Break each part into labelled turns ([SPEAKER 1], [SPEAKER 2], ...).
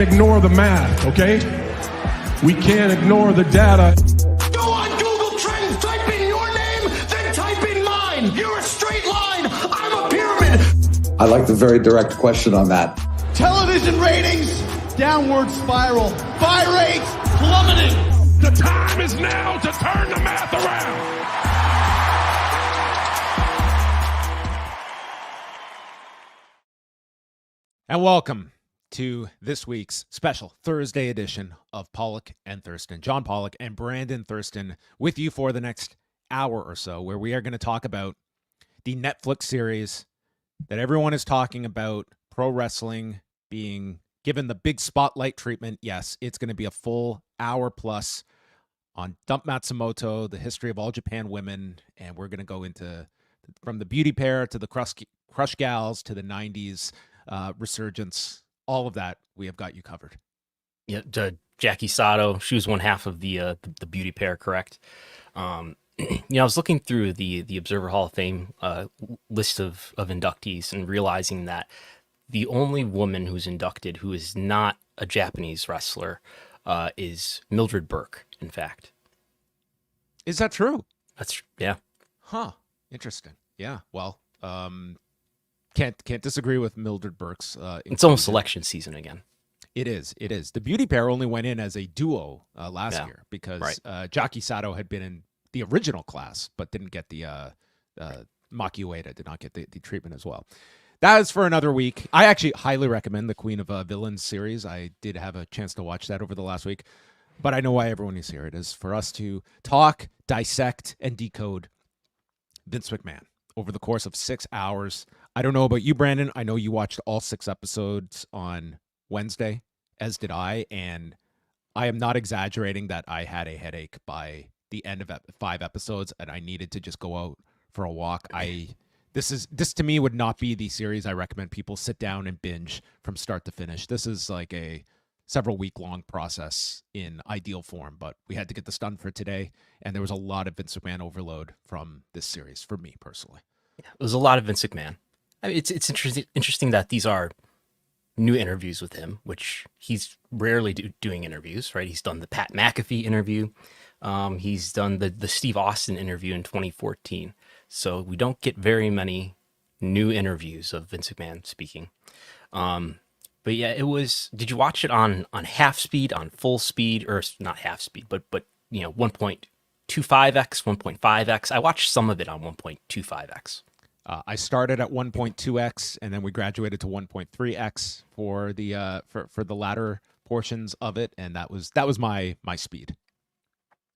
[SPEAKER 1] Ignore the math, okay? We can't ignore the data.
[SPEAKER 2] Go on Google Trends, type in your name, then type in mine. You're a straight line, I'm a pyramid.
[SPEAKER 3] I like the very direct question on that.
[SPEAKER 4] Television ratings, downward spiral. Buy rates, plummeting.
[SPEAKER 1] The time is now to turn the math around.
[SPEAKER 5] And welcome to this week's special Thursday edition of Pollock and Thurston. John Pollock and Brandon Thurston with you for the next hour or so, where we are going to talk about the Netflix series that everyone is talking about, pro wrestling being given the big spotlight treatment. Yes, it's going to be a full hour plus on Dump Matsumoto, the history of All Japan women, and we're going to go into from the beauty pair to the crush gals to the 90s resurgence. All of that, we have got you covered.
[SPEAKER 6] Yeah, Jackie Sato, she was one half of the beauty pair, correct? I was looking through the Observer Hall of Fame list of inductees and realizing that the only woman who's inducted who is not a Japanese wrestler is Mildred Burke, in fact.
[SPEAKER 5] Is that true?
[SPEAKER 6] Yeah.
[SPEAKER 5] Huh. Interesting. Yeah. Well, can't disagree with Mildred Burke's.
[SPEAKER 6] It's almost election season again.
[SPEAKER 5] It is. The beauty pair only went in as a duo last year because Jackie Sato had been in the original class, but didn't get the Maki Ueda did not get the treatment as well. That is for another week. I actually highly recommend the Queen of Villains series. I did have a chance to watch that over the last week, but I know why everyone is here. It is for us to talk, dissect, and decode Vince McMahon over the course of 6 hours. I don't know about you, Brandon. I know you watched all 6 episodes on Wednesday, as did I, and I am not exaggerating that I had a headache by the end of 5 episodes, and I needed to just go out for a walk. This to me would not be the series I recommend people sit down and binge from start to finish. This is like a several week-long process in ideal form, but we had to get this done for today, and there was a lot of Vince McMahon overload from this series for me personally.
[SPEAKER 6] Yeah, it was a lot of Vince McMahon. I mean, it's interesting that these are new interviews with him, which he's rarely doing interviews, right? He's done the Pat McAfee interview. He's done the Steve Austin interview in 2014. So we don't get very many new interviews of Vince McMahon speaking. But yeah, it was. Did you watch it on half speed, on full speed, or not half speed, but 1.25x, 1.5x? I watched some of it on 1.25x.
[SPEAKER 5] I started at 1.2x, and then we graduated to 1.3x for the for the latter portions of it, and that was my speed.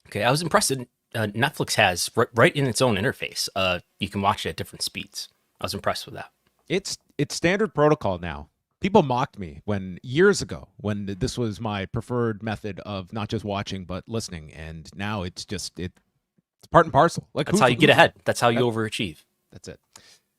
[SPEAKER 6] Okay, I was impressed that Netflix has right in its own interface. You can watch it at different speeds. I was impressed with that.
[SPEAKER 5] It's standard protocol now. People mocked me years ago when this was my preferred method of not just watching but listening, and now it's part and parcel. Like
[SPEAKER 6] that's how you get ahead. That's how you overachieve.
[SPEAKER 5] That's it.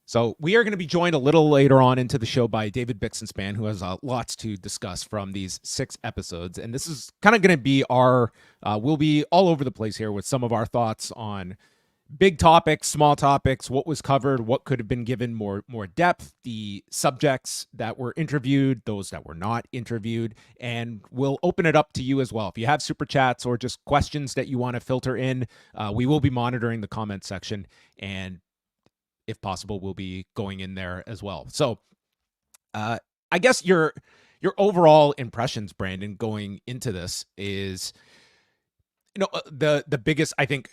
[SPEAKER 5] So we are going to be joined a little later on into the show by David Bixenspan, who has lots to discuss from these 6 episodes. And this is kind of going to be we'll be all over the place here with some of our thoughts on big topics, small topics, what was covered, what could have been given more depth, the subjects that were interviewed, those that were not interviewed, and we'll open it up to you as well. If you have super chats or just questions that you want to filter in, we will be monitoring the comment section, and if possible, we'll be going in there as well. So I guess your overall impressions, Brandon, going into this is, the biggest, I think,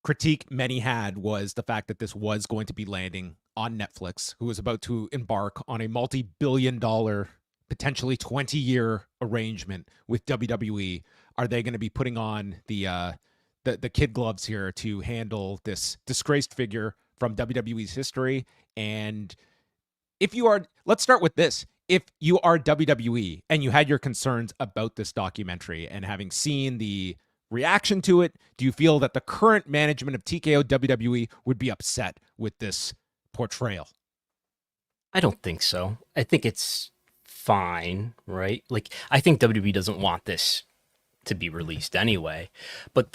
[SPEAKER 5] critique many had was the fact that this was going to be landing on Netflix, who was about to embark on a multi-billion-dollar, potentially 20-year arrangement with WWE. Are they going to be putting on the kid gloves here to handle this disgraced figure from WWE's history? And let's start with this. If you are WWE and you had your concerns about this documentary and having seen the reaction to it, do you feel that the current management of TKO WWE would be upset with this portrayal?
[SPEAKER 6] I don't think so. I think it's fine, right? Like, I think WWE doesn't want this to be released anyway. But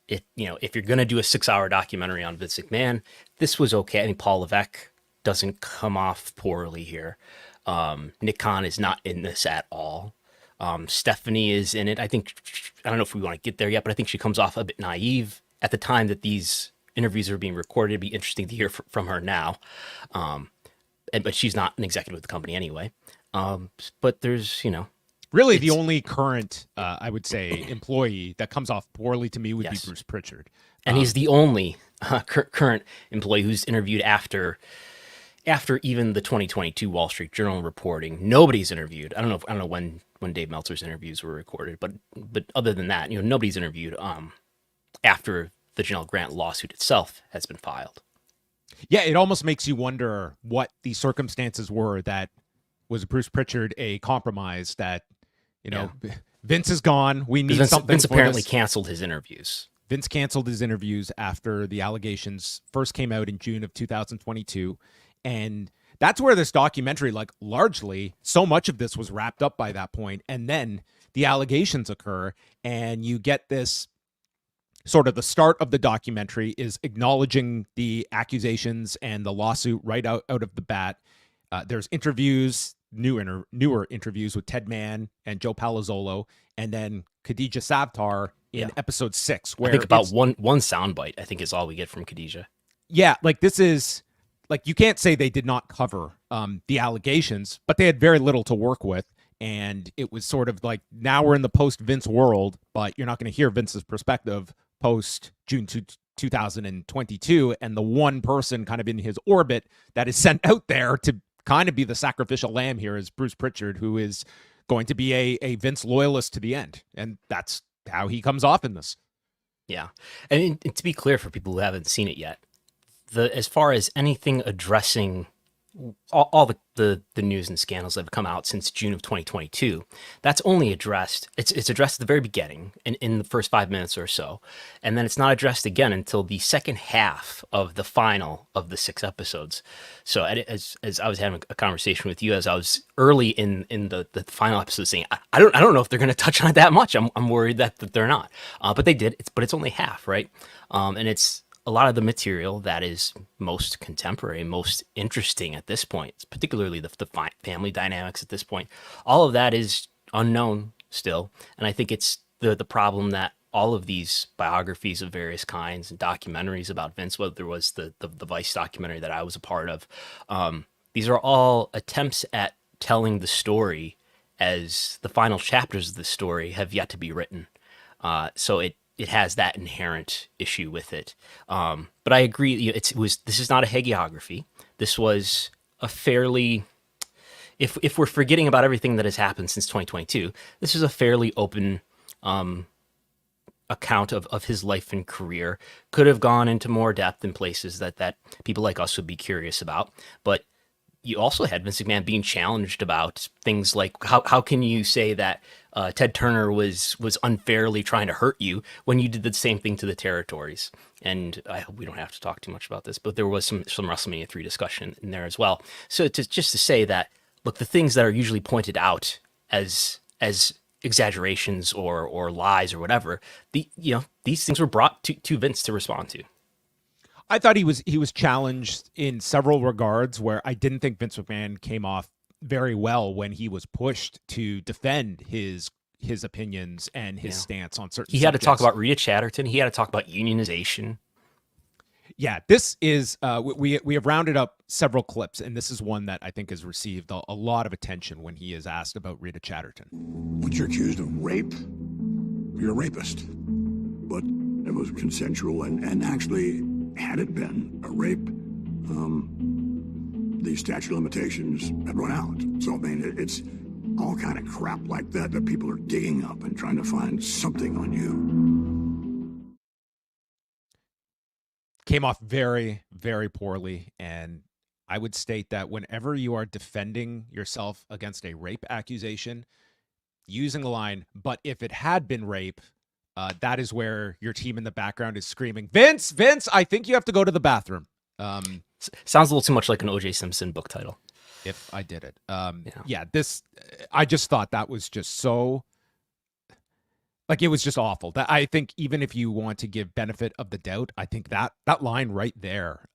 [SPEAKER 6] if you're gonna do a 6-hour documentary on Vince McMahon, this was okay. I mean, Paul Levesque doesn't come off poorly here. Nick Khan is not in this at all. Stephanie is in it. I don't know if we want to get there yet, but I think she comes off a bit naive at the time that these interviews are being recorded. It'd be interesting to hear from her now. But she's not an executive with the company anyway. But there's,
[SPEAKER 5] really the only current, I would say, employee that comes off poorly to me would be Bruce Pritchard.
[SPEAKER 6] And he's the only current employee who's interviewed after even the 2022 Wall Street Journal reporting. Nobody's interviewed. I don't know when Dave Meltzer's interviews were recorded, but other than that, nobody's interviewed after the Janelle Grant lawsuit itself has been filed.
[SPEAKER 5] Yeah, it almost makes you wonder what the circumstances were. That was Bruce Pritchard a compromise that, Vince is gone. We need something.
[SPEAKER 6] Vince apparently canceled his interviews.
[SPEAKER 5] Vince canceled his interviews after the allegations first came out in June of 2022. And that's where this documentary, largely, so much of this was wrapped up by that point. And then the allegations occur, and you get this sort of the start of the documentary is acknowledging the accusations and the lawsuit right out of the bat. There's interviews, newer interviews with Ted Mann and Joe Palazzolo, and then Khadijah Savtar in episode 6. Where
[SPEAKER 6] I think about one soundbite, I think, is all we get from Khadijah.
[SPEAKER 5] Yeah, this is... you can't say they did not cover the allegations, but they had very little to work with. And it was sort of now we're in the post-Vince world, but you're not going to hear Vince's perspective post-June 2022. And the one person kind of in his orbit that is sent out there to kind of be the sacrificial lamb here is Bruce Pritchard, who is going to be a Vince loyalist to the end. And that's how he comes off in this.
[SPEAKER 6] Yeah. And to be clear for people who haven't seen it yet, as far as anything addressing all the news and scandals that have come out since June of 2022, that's only addressed. It's addressed at the very beginning in the first 5 minutes or so, and then it's not addressed again until the second half of the final of the 6 episodes. So as I was having a conversation with you, as I was early in the final episode, saying I don't know if they're going to touch on it that much. I'm worried that they're not, but they did. But it's only half, right? And it's a lot of the material that is most contemporary, most interesting at this point, particularly the family dynamics at this point. All of that is unknown still. And I think it's the problem that all of these biographies of various kinds and documentaries about Vince, whether there was the Vice documentary that I was a part of, these are all attempts at telling the story as the final chapters of the story have yet to be written. So it has that inherent issue with it. But I agree, this is not a hagiography. This was a fairly, if we're forgetting about everything that has happened since 2022, this is a fairly open account of his life and career. Could have gone into more depth in places that people like us would be curious about. But you also had Vince McMahon being challenged about things like how can you say that Ted Turner was unfairly trying to hurt you when you did the same thing to the territories. And I hope we don't have to talk too much about this, but there was some WrestleMania 3 discussion in there as well. So just to say that, look, the things that are usually pointed out as exaggerations or lies or whatever, these things were brought to Vince to respond to.
[SPEAKER 5] I thought he was challenged in several regards where I didn't think Vince McMahon came off very well when he was pushed to defend his opinions and his stance on certain subjects.
[SPEAKER 6] He had to talk about Rita Chatterton. He had to talk about unionization.
[SPEAKER 5] Yeah, this is we have rounded up several clips, and this is one that I think has received a lot of attention when he is asked about Rita Chatterton.
[SPEAKER 7] Once you're accused of rape, you're a rapist. But it was consensual, and actually, had it been a rape, the statute of limitations had run out. So, I mean, it's all kind of crap like that people are digging up and trying to find something on you.
[SPEAKER 5] Came off very, very poorly, and I would state that whenever you are defending yourself against a rape accusation, using the line, but if it had been rape, that is where your team in the background is screaming, Vince, I think you have to go to the bathroom.
[SPEAKER 6] Sounds a little too much like an O.J. Simpson book title.
[SPEAKER 5] If I did it. I just thought that was just so, it was just awful. That I think even if you want to give benefit of the doubt, I think that line right there,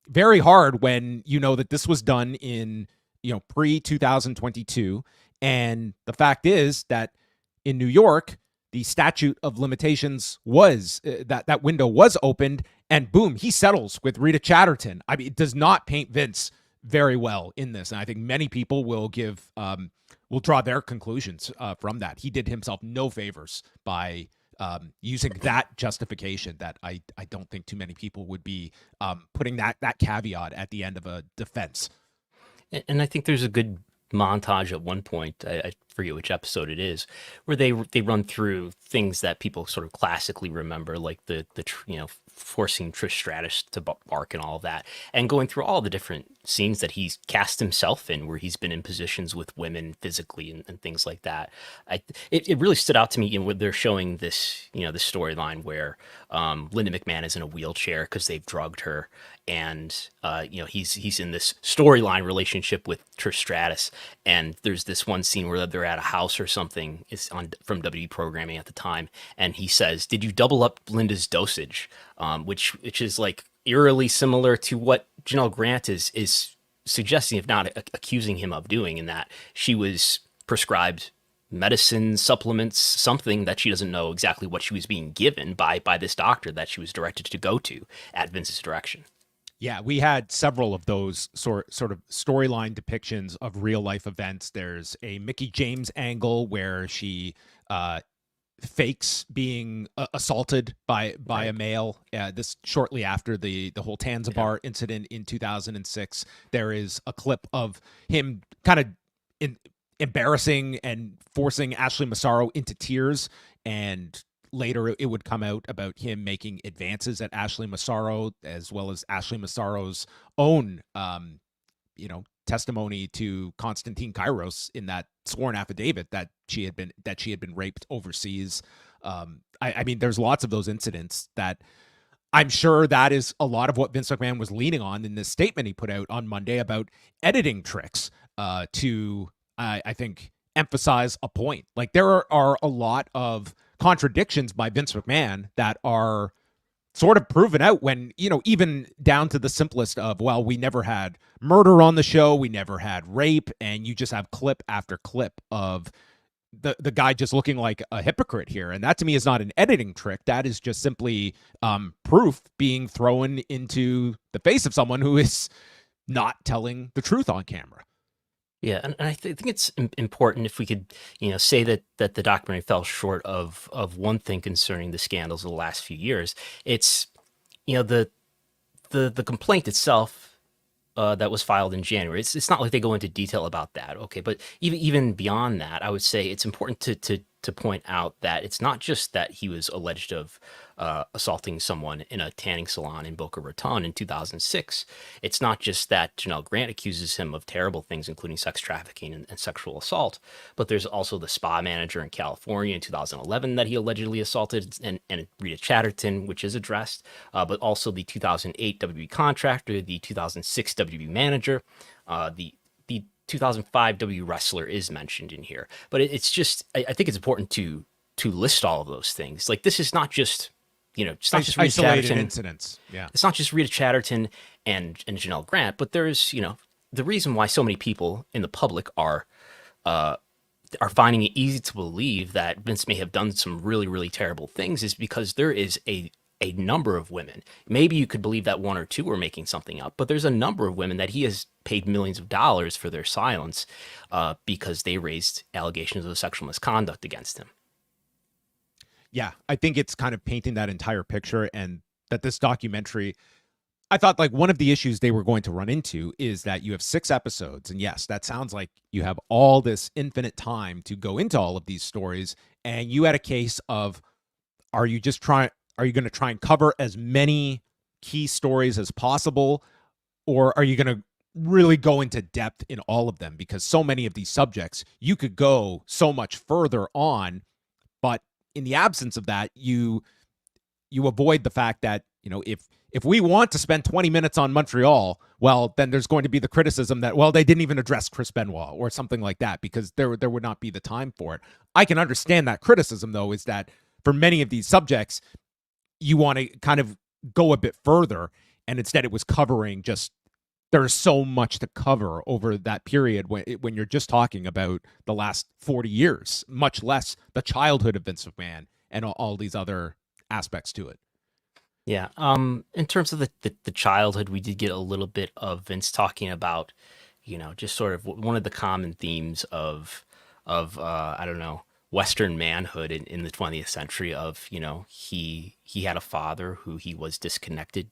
[SPEAKER 5] very hard when you know that this was done in, pre-2022, And the fact is that in New York, the statute of limitations was that window was opened, and boom, he settles with Rita Chatterton. I mean, it does not paint Vince very well in this, and I think many people will draw their conclusions from that. He did himself no favors by using that justification. That I don't think too many people would be putting that caveat at the end of a defense.
[SPEAKER 6] And I think there's a good montage at one point, I forget which episode it is, where they run through things that people sort of classically remember, like the forcing Trish Stratus to bark and all of that, and going through all the different scenes that he's cast himself in, where he's been in positions with women physically and things like that. It really stood out to me when they're showing this, this storyline where Linda McMahon is in a wheelchair because they've drugged her, and he's in this storyline relationship with Trish Stratus, and there's this one scene where they're at a house or something, is on from WWE programming at the time, and he says, "Did you double up Linda's dosage?" Which is like eerily similar to what Janelle Grant is suggesting, if not accusing him of doing, in that she was prescribed medicine, supplements, something that she doesn't know exactly what she was being given by this doctor that she was directed to go to at Vince's direction.
[SPEAKER 5] Yeah, we had several of those sort of storyline depictions of real life events. There's a Mickie James angle where she fakes being assaulted by a male. This shortly after the whole Tanzabar incident in 2006. There is a clip of him kind of embarrassing and forcing Ashley Massaro into tears, and later it would come out about him making advances at Ashley Massaro, as well as Ashley Massaro's own testimony to Konstantin Kairos in that sworn affidavit that she had been raped overseas. I mean, there's lots of those incidents that I'm sure that is a lot of what Vince McMahon was leaning on in this statement he put out on Monday about editing tricks to, I think, emphasize a point. Like, there are a lot of contradictions by Vince McMahon that are sort of proven out when, even down to the simplest of, well, we never had murder on the show, we never had rape, and you just have clip after clip of the guy just looking like a hypocrite here. And that to me is not an editing trick. That is just simply proof being thrown into the face of someone who is not telling the truth on camera.
[SPEAKER 6] Yeah, and I think it's important if we could, say that the documentary fell short of one thing concerning the scandals of the last few years. It's, the complaint itself that was filed in January. It's not like they go into detail about that, okay? But even beyond that, I would say it's important to point out that it's not just that he was alleged of assaulting someone in a tanning salon in Boca Raton in 2006. It's not just that Janelle Grant accuses him of terrible things, including sex trafficking and sexual assault, but there's also the spa manager in California in 2011 that he allegedly assaulted, and Rita Chatterton, which is addressed, but also the 2008 WWE contractor, the 2006 WWE manager, the 2005 WWE wrestler is mentioned in here. But it's just, I think it's important to list all of those things. Like, this is not just, it's not just Rita Chatterton
[SPEAKER 5] incidents. Yeah,
[SPEAKER 6] it's not just Rita Chatterton and Janelle Grant, but there's, the reason why so many people in the public are finding it easy to believe that Vince may have done some really, really terrible things is because there is a number of women. Maybe you could believe that one or two were making something up, but there's a number of women that he has paid millions of dollars for their silence because they raised allegations of sexual misconduct against him.
[SPEAKER 5] Yeah, I think it's kind of painting that entire picture, and that this documentary, I thought, like, one of the issues they were going to run into is that you have 6 episodes, and yes, that sounds like you have all this infinite time to go into all of these stories, and you had a case of, are you going to try and cover as many key stories as possible, or are you going to really go into depth in all of them? Because so many of these subjects, you could go so much further on, but in the absence of that, you avoid the fact that, if we want to spend 20 minutes on Montreal, well, then there's going to be the criticism that, well, they didn't even address Chris Benoit or something like that, because there would not be the time for it. I can understand that criticism, though, is that for many of these subjects, you want to kind of go a bit further, and instead it was covering just there's so much to cover over that period when you're just talking about the last 40 years, much less the childhood of Vince McMahon and all these other aspects to it.
[SPEAKER 6] Yeah. In terms of the childhood, we did get a little bit of Vince talking about, just sort of one of the common themes of I don't know, Western manhood in the 20th century of, he had a father who he was disconnected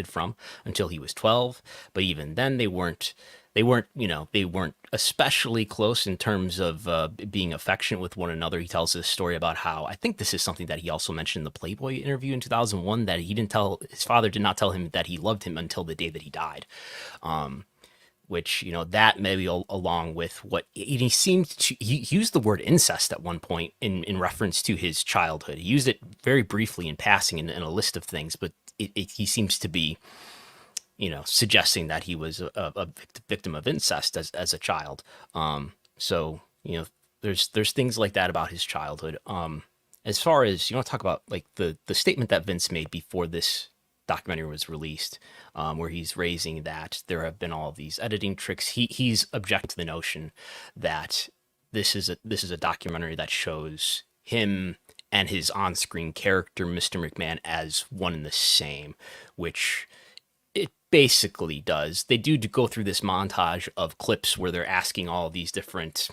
[SPEAKER 6] from until he was 12. But even then they weren't especially close in terms of being affectionate with one another. He tells this story about how, I think this is something that he also mentioned in the Playboy interview in 2001, that his father did not tell him that he loved him until the day that he died. Which, that maybe along with what he seemed to, he used the word incest at one point in reference to his childhood. He used it very briefly in passing in a list of things, but he seems to be, suggesting that he was a victim of incest as a child. So, there's things like that about his childhood. As far as, talk about like the statement that Vince made before this documentary was released, where he's raising that there have been all of these editing tricks. He's objected to the notion that this is a documentary that shows him and his on-screen character, Mr. McMahon, as one and the same, which it basically does. They do go through this montage of clips where they're asking all of these different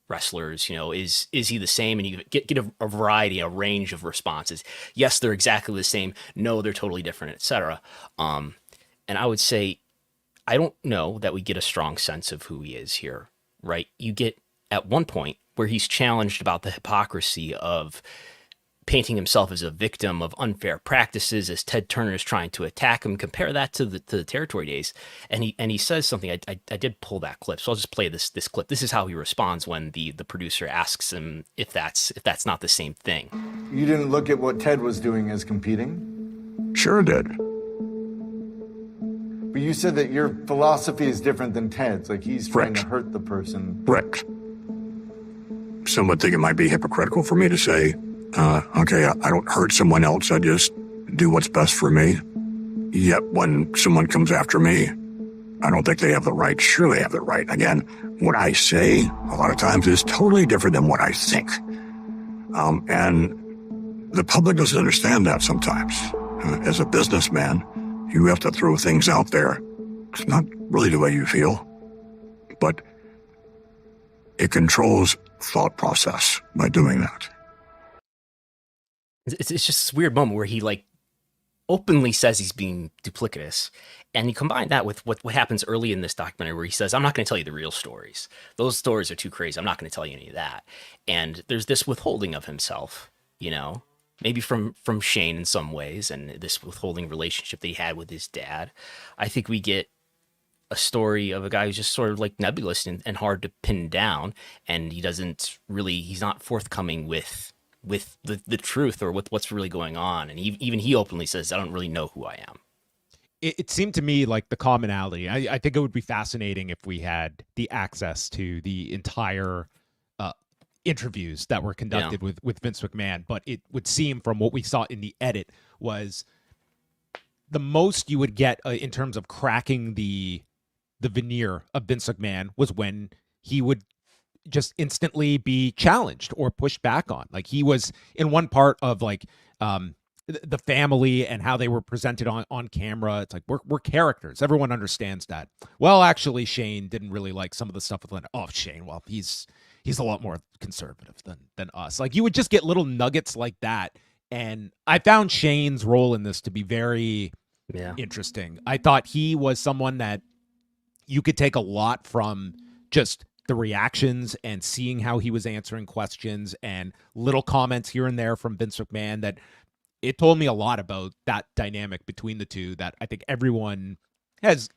[SPEAKER 6] wrestlers, is he the same? And you get a variety, a range of responses. Yes, they're exactly the same. No, they're totally different, etc. And I would say, I don't know that we get a strong sense of who he is here, right? You get at one point where he's challenged about the hypocrisy of painting himself as a victim of unfair practices as Ted Turner is trying to attack him. Compare that to the territory days. And he says something, I did pull that clip, so I'll just play this clip. This is how he responds when the producer asks him if that's not the same thing.
[SPEAKER 8] You didn't look at what Ted was doing as competing?
[SPEAKER 7] Sure did.
[SPEAKER 8] But you said that your philosophy is different than Ted's, like he's trying to hurt the person.
[SPEAKER 7] Correct. Some would think it might be hypocritical for me to say, okay, I don't hurt someone else, I just do what's best for me. Yet when someone comes after me, I don't think they have the right. Sure, they have the right. Again, what I say a lot of times is totally different than what I think. And the public doesn't understand that sometimes. As a businessman, you have to throw things out there. It's not really the way you feel, but it controls thought process by doing that.
[SPEAKER 6] It's just this weird moment where he like openly says he's being duplicitous, and you combine that with what happens early in this documentary where he says, I'm not going to tell you the real stories. Those stories are too crazy. I'm not going to tell you any of that. And there's this withholding of himself, maybe from Shane in some ways, and this withholding relationship that he had with his dad. I think we get a story of a guy who's just sort of like nebulous and hard to pin down, and he's not forthcoming with the truth or with what's really going on. And even he openly says, I don't really know who I am.
[SPEAKER 5] It seemed to me like the commonality. I think it would be fascinating if we had the access to the entire interviews that were conducted with Vince McMahon. But it would seem from what we saw in the edit was the most you would get in terms of cracking the veneer of Vince McMahon was when he would just instantly be challenged or pushed back on. Like he was in one part of like the family and how they were presented on camera. It's like we're characters. Everyone understands that. Well, actually, Shane didn't really like some of the stuff with Linda. Oh, Shane, well, he's a lot more conservative than us. Like you would just get little nuggets like that. And I found Shane's role in this to be very interesting. I thought he was someone that you could take a lot from just the reactions and seeing how he was answering questions and little comments here and there from Vince McMahon that it told me a lot about that dynamic between the two that I think everyone has,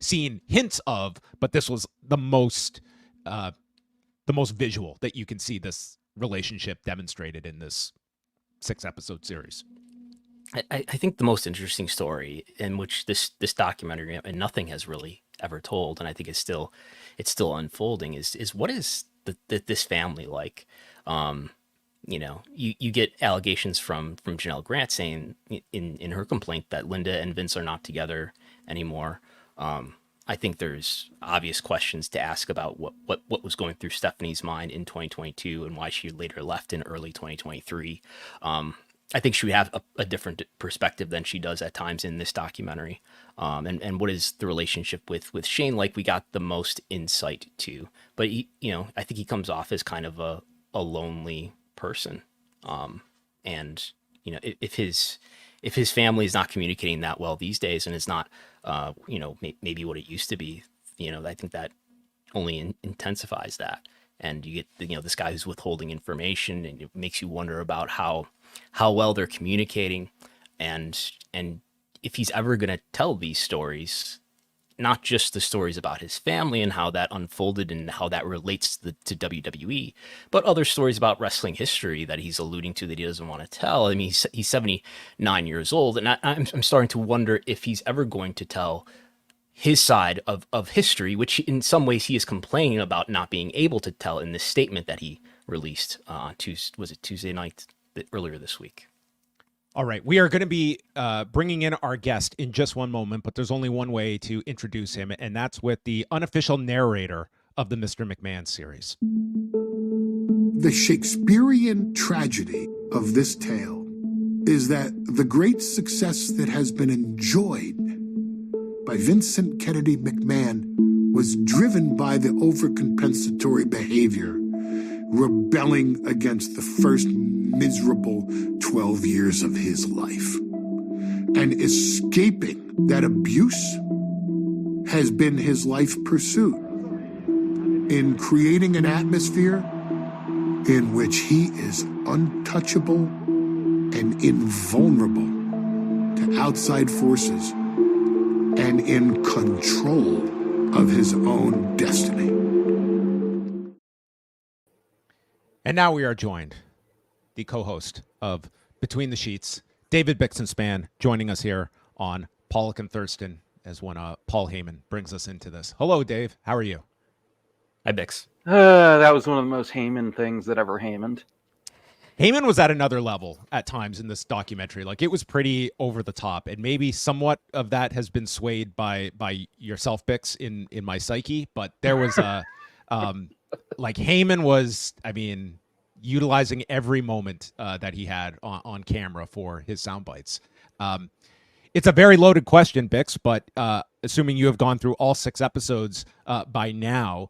[SPEAKER 5] seen hints of, but this was the most visual that you can see this relationship demonstrated in this 6-episode series.
[SPEAKER 6] I think the most interesting story in which this documentary and nothing has really ever told, and I think it's still unfolding, is what is this family like? You get allegations from Janelle Grant saying in her complaint that Linda and Vince are not together anymore. I think there's obvious questions to ask about what was going through Stephanie's mind in 2022 and why she later left in early 2023. I think she would have a different perspective than she does at times in this documentary. And what is the relationship with Shane like? We got the most insight to, but he, I think he comes off as kind of a lonely person. And if his family is not communicating that well these days, and is not, maybe what it used to be, I think that only intensifies that. And you get, this guy who's withholding information, and it makes you wonder about how well they're communicating, and if he's ever going to tell these stories, not just the stories about his family and how that unfolded and how that relates to WWE, but other stories about wrestling history that he's alluding to that he doesn't want to tell. I mean, he's 79 years old, and I'm starting to wonder if he's ever going to tell his side of history, which in some ways he is complaining about not being able to tell in this statement that he released on Tuesday night earlier this week.
[SPEAKER 5] All right, we are going to be bringing in our guest in just one moment, but there's only one way to introduce him, and that's with the unofficial narrator of the Mr. McMahon series.
[SPEAKER 9] The Shakespearean tragedy of this tale is that the great success that has been enjoyed by Vincent Kennedy McMahon was driven by the overcompensatory behavior, rebelling against the first miserable 12 years of his life. And escaping that abuse has been his life pursuit in creating an atmosphere in which he is untouchable and invulnerable to outside forces and in control of his own destiny.
[SPEAKER 5] And now we are joined, the co-host of Between the Sheets, David Bixenspan, joining us here on Pollock and Thurston as when Paul Heyman brings us into this. Hello, Dave. How are you?
[SPEAKER 6] Hi, Bix.
[SPEAKER 10] That was one of the most Heyman things that ever Heymaned.
[SPEAKER 5] Heyman was at another level at times in this documentary. Like, it was pretty over the top, and maybe somewhat of that has been swayed by yourself, Bix, in my psyche. But there was a like Heyman was, I mean, utilizing every moment that he had on camera for his sound bites. It's a very loaded question, Bix, but assuming you have gone through all 6 episodes by now,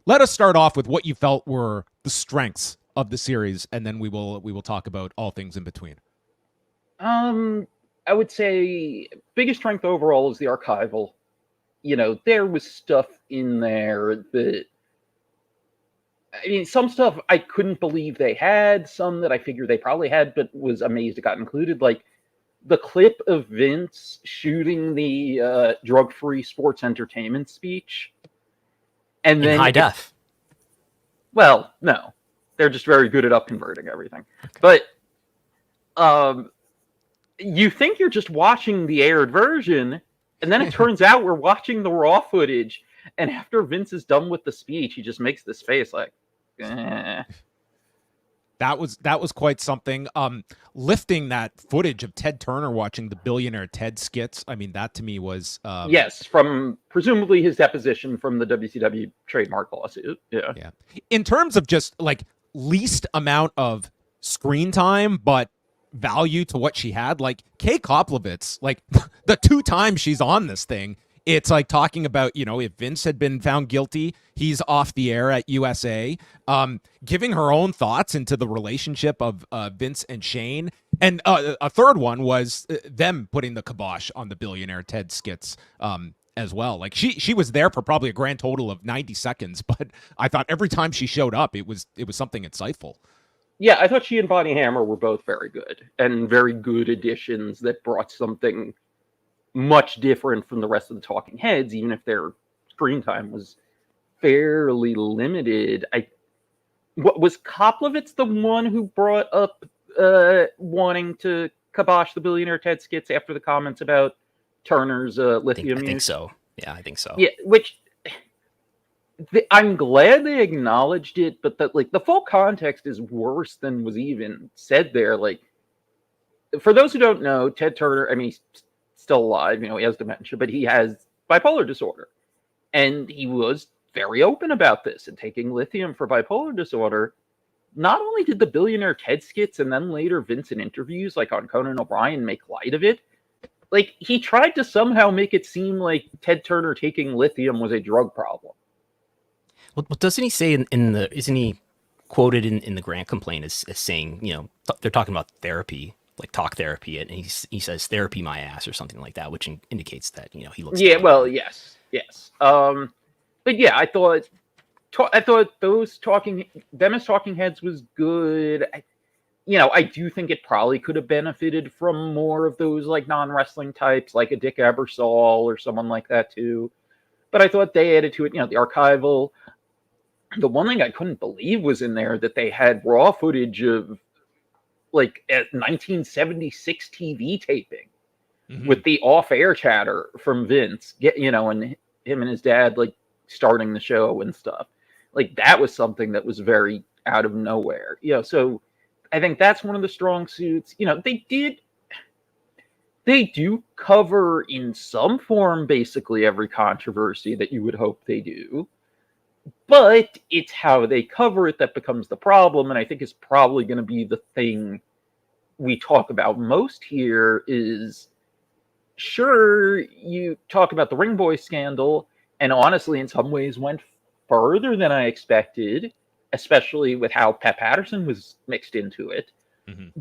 [SPEAKER 5] let us start off with what you felt were the strengths of the series, and then we will talk about all things in between.
[SPEAKER 10] I would say biggest strength overall is the archival. There was stuff in there that, I mean, some stuff I couldn't believe they had, some that I figured they probably had, but was amazed it got included. Like the clip of Vince shooting the drug-free sports entertainment speech. And then
[SPEAKER 6] in high def.
[SPEAKER 10] Well, no. They're just very good at up-converting everything. Okay. But you think you're just watching the aired version, and then it turns out we're watching the raw footage, and after Vince is done with the speech, he just makes this face like, eh.
[SPEAKER 5] That was quite something. Lifting that footage of Ted Turner watching the Billionaire Ted skits, I mean, that to me was...
[SPEAKER 10] yes, from presumably his deposition from the WCW trademark lawsuit. Yeah.
[SPEAKER 5] In terms of just, like, least amount of screen time, but value to what she had, like, Kay Koplovitz, like, the 2 times she's on this thing, it's like talking about, if Vince had been found guilty, he's off the air at USA, giving her own thoughts into the relationship of Vince and Shane. And a third one was them putting the kibosh on the Billionaire Ted skits as well. Like she was there for probably a grand total of 90 seconds, but I thought every time she showed up, it was something insightful.
[SPEAKER 10] Yeah, I thought she and Bonnie Hammer were both very good and very good additions that brought something much different from the rest of the talking heads, even if their screen time was fairly limited. Was Koplovitz the one who brought up wanting to kibosh the Billionaire Ted skits after the comments about Turner's lithium use?
[SPEAKER 6] I think so. Yeah, I think so.
[SPEAKER 10] Yeah, which I'm glad they acknowledged it, but the full context is worse than was even said there. Like, for those who don't know, Ted Turner, I mean, he's still alive, he has dementia, but he has bipolar disorder. And he was very open about this and taking lithium for bipolar disorder. Not only did the billionaire TED skits and then later Vince in interviews like on Conan O'Brien make light of it, like he tried to somehow make it seem like Ted Turner taking lithium was a drug problem.
[SPEAKER 6] Well, doesn't he say in the, isn't he quoted in the Grant complaint as saying, you know, they're talking about therapy, like talk therapy, and he says therapy my ass or something like that, which indicates that, you know, he looks.
[SPEAKER 10] Yeah, well, yes. But yeah, I thought them as talking heads was good. I do think it probably could have benefited from more of those like non-wrestling types, like a Dick Ebersol or someone like that too. But I thought they added to it, the archival. The one thing I couldn't believe was in there that they had raw footage of like a 1976 TV taping with the off-air chatter from Vince, and him and his dad like starting the show and stuff. Like that was something that was very out of nowhere. So I think that's one of the strong suits. They do cover in some form basically every controversy that you would hope they do. But it's how they cover it that becomes the problem, and I think is probably going to be the thing we talk about most here is, sure, you talk about the Ring Boy scandal, and honestly, in some ways went further than I expected, especially with how Pat Patterson was mixed into it. Mm-hmm.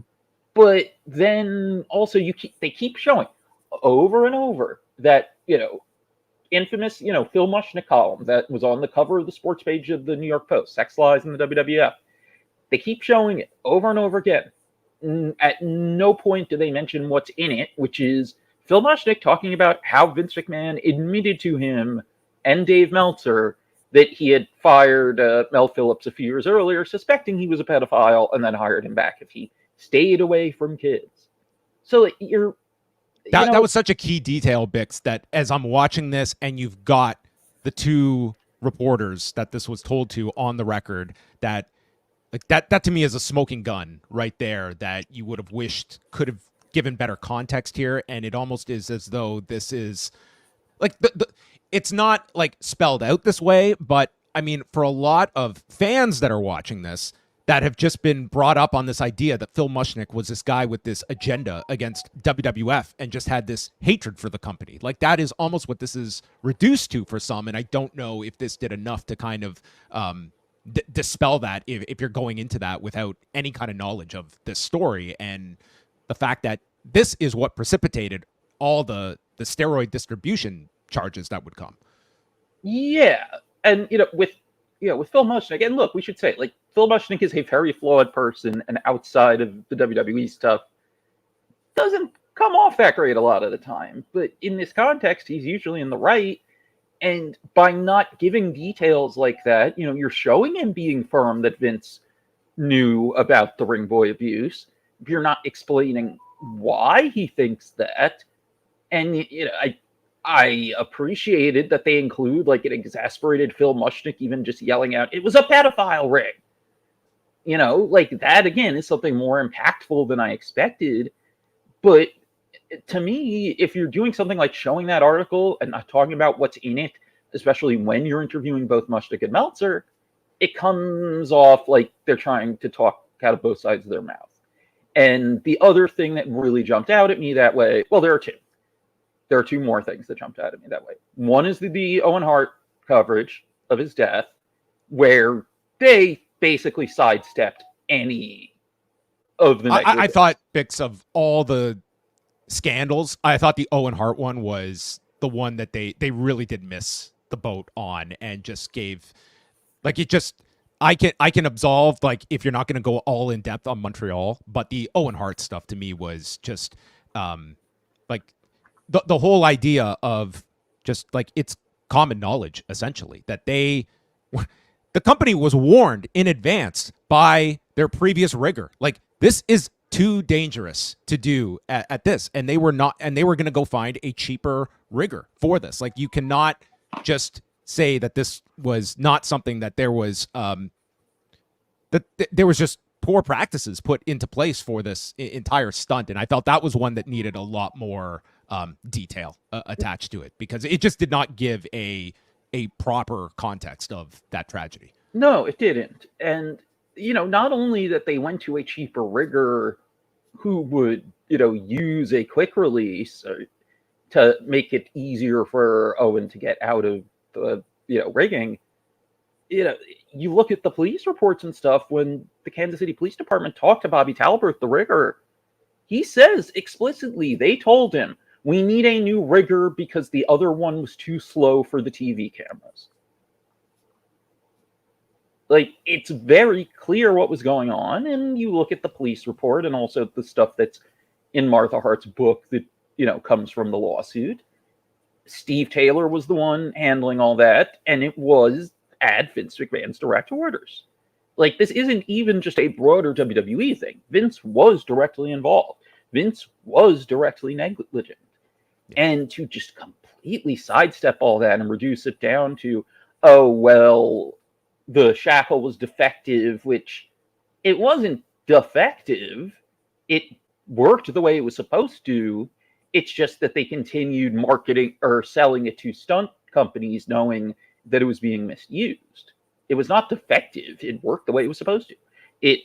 [SPEAKER 10] But then also they keep showing over and over that, infamous, Phil Mushnick column that was on the cover of the sports page of the New York Post, Sex Lies in the WWF. They keep showing it over and over again. At no point do they mention what's in it, which is Phil Mushnick talking about how Vince McMahon admitted to him and Dave Meltzer that he had fired Mel Phillips a few years earlier, suspecting he was a pedophile, and then hired him back if he stayed away from kids. So
[SPEAKER 5] that was such a key detail, Bix, that as I'm watching this and you've got the two reporters that this was told to on the record, that to me is a smoking gun right there that you would have wished could have given better context here. And it almost is as though this is like it's not like spelled out this way, but I mean, for a lot of fans that are watching this, that have just been brought up on this idea that Phil Mushnick was this guy with this agenda against WWF and just had this hatred for the company. Like that is almost what this is reduced to for some. And I don't know if this did enough to kind of dispel that if you're going into that without any kind of knowledge of this story. And the fact that this is what precipitated all the steroid distribution charges that would come.
[SPEAKER 10] Yeah. And, with Phil Mushnick, and look, we should say, like, Phil Mushnick is a very flawed person, and outside of the WWE stuff, doesn't come off that great a lot of the time. But in this context, he's usually in the right. And by not giving details like that, you're showing him being firm that Vince knew about the Ring Boy abuse. You're not explaining why he thinks that. And, I appreciated that they include like an exasperated Phil Mushnick even just yelling out, "It was a pedophile ring." Like that again is something more impactful than I expected. But to me, if you're doing something like showing that article and not talking about what's in it, especially when you're interviewing both Mushnick and Meltzer, it comes off like they're trying to talk out of both sides of their mouth. And the other thing that really jumped out at me that way, well, there are two. There are two more things that jumped out at me that way. One is the Owen Hart coverage of his death, where they basically sidestepped any of the
[SPEAKER 5] I thought, Bix, of all the scandals, I thought the Owen Hart one was the one that they really did miss the boat on and just gave, like, it just, I can absolve, like, if you're not going to go all in depth on Montreal, but the Owen Hart stuff to me was just, like, the whole idea of just like it's common knowledge essentially that the company was warned in advance by their previous rigger. Like this is too dangerous to do at this, and they were going to go find a cheaper rigger for this. Like you cannot just say that this was not something that there was that there was just poor practices put into place for this entire stunt, and I felt that was one that needed a lot more detail attached to it, because it just did not give a proper context of that tragedy.
[SPEAKER 10] No, it didn't. And, not only that they went to a cheaper rigger who would, use a quick release to make it easier for Owen to get out of the, rigging. You look at the police reports and stuff, when the Kansas City Police Department talked to Bobby Talbert, the rigger, he says explicitly, they told him, we need a new rigger because the other one was too slow for the TV cameras. Like, it's very clear what was going on, and you look at the police report and also the stuff that's in Martha Hart's book that, comes from the lawsuit. Steve Taylor was the one handling all that, and it was at Vince McMahon's direct orders. Like, this isn't even just a broader WWE thing. Vince was directly involved. Vince was directly negligent. And to just completely sidestep all that and reduce it down to, oh, well, the shackle was defective, which it wasn't defective. It worked the way it was supposed to. It's just that they continued marketing or selling it to stunt companies knowing that it was being misused. It was not defective. It worked the way it was supposed to. It,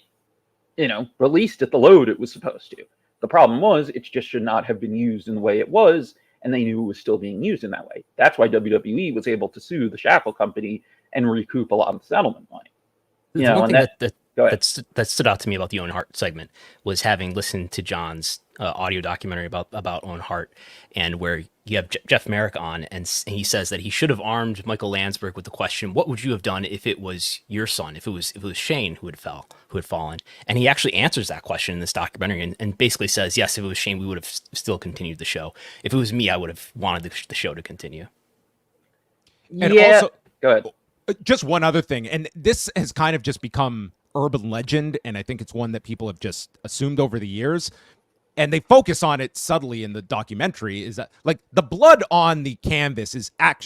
[SPEAKER 10] released at the load it was supposed to. The problem was it just should not have been used in the way it was, and they knew it was still being used in that way. That's why WWE was able to sue the shackle company and recoup a lot of the settlement money.
[SPEAKER 6] One thing that stood out to me about the Owen Hart segment was having listened to John's audio documentary about Owen Hart, and where you have Jeff Merrick on, and he says that he should have armed Michael Landsberg with the question, what would you have done if it was your son, if it was Shane who had fallen? And he actually answers that question in this documentary and basically says, yes, if it was Shane, we would have still continued the show. If it was me, I would have wanted the show to continue.
[SPEAKER 5] And also, go ahead. Just one other thing, and this has kind of just become urban legend, and I think it's one that people have just assumed over the years, and they focus on it subtly in the documentary, is that, like, the blood on the canvas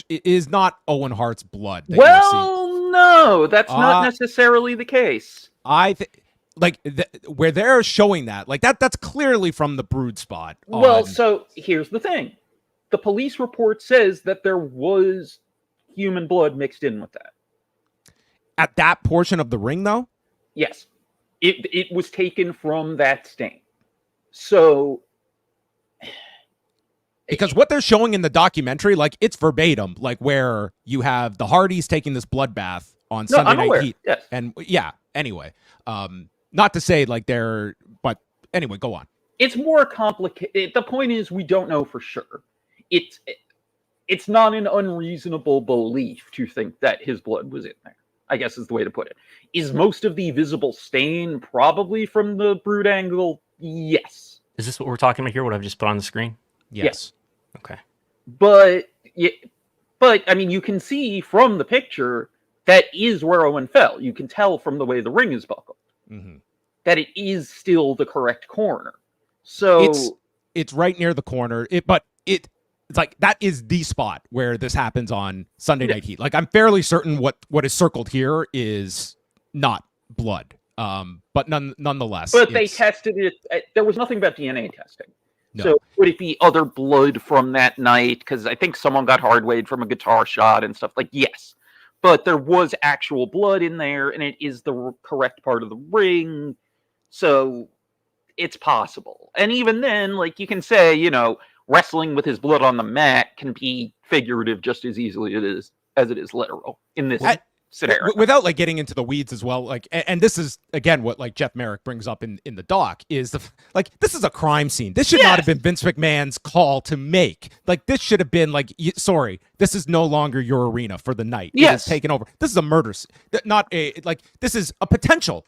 [SPEAKER 5] is not Owen Hart's blood.
[SPEAKER 10] Well, no, that's not necessarily the case.
[SPEAKER 5] I think, where they're showing that, that's clearly from the brood spot.
[SPEAKER 10] Well, so here's the thing. The police report says that there was human blood mixed in with that.
[SPEAKER 5] At that portion of the ring, though?
[SPEAKER 10] Yes. It was taken from that stain. So,
[SPEAKER 5] because what they're showing in the documentary, it's verbatim, where you have the Hardys taking this bloodbath on Sunday Night Heat.
[SPEAKER 10] Yes.
[SPEAKER 5] And anyway, not to say but anyway, go on.
[SPEAKER 10] It's more complicated. The point is, we don't know for sure. It's not an unreasonable belief to think that his blood was in there, I guess is the way to put it. Is most of the visible stain probably from the brood angle? Yes.
[SPEAKER 6] Is this what we're talking about here, what I've just put on the screen?
[SPEAKER 5] Yes.
[SPEAKER 6] Okay.
[SPEAKER 10] But I mean, you can see from the picture that is where Owen fell. You can tell from the way the ring is buckled that it is still the correct corner. So
[SPEAKER 5] it's right near the corner. It's like that is the spot where this happens on Sunday Night Heat. I'm fairly certain what is circled here is not blood. But nonetheless.
[SPEAKER 10] But they tested it. There was nothing about DNA testing.
[SPEAKER 5] No.
[SPEAKER 10] So would it be other blood from that night? Because I think someone got hard-weighed from a guitar shot and stuff. Yes. But there was actual blood in there, and it is the correct part of the ring. So it's possible. And even then, you can say, wrestling with his blood on the mat can be figurative just as easily as it is literal in this scenario.
[SPEAKER 5] Without getting into the weeds as well, and this is again what Jeff Merrick brings up in the doc is this is a crime scene. This should not have been Vince McMahon's call to make. This should have been sorry, this is no longer your arena for the night. It is taken over. This is a murder, not a this is a potential.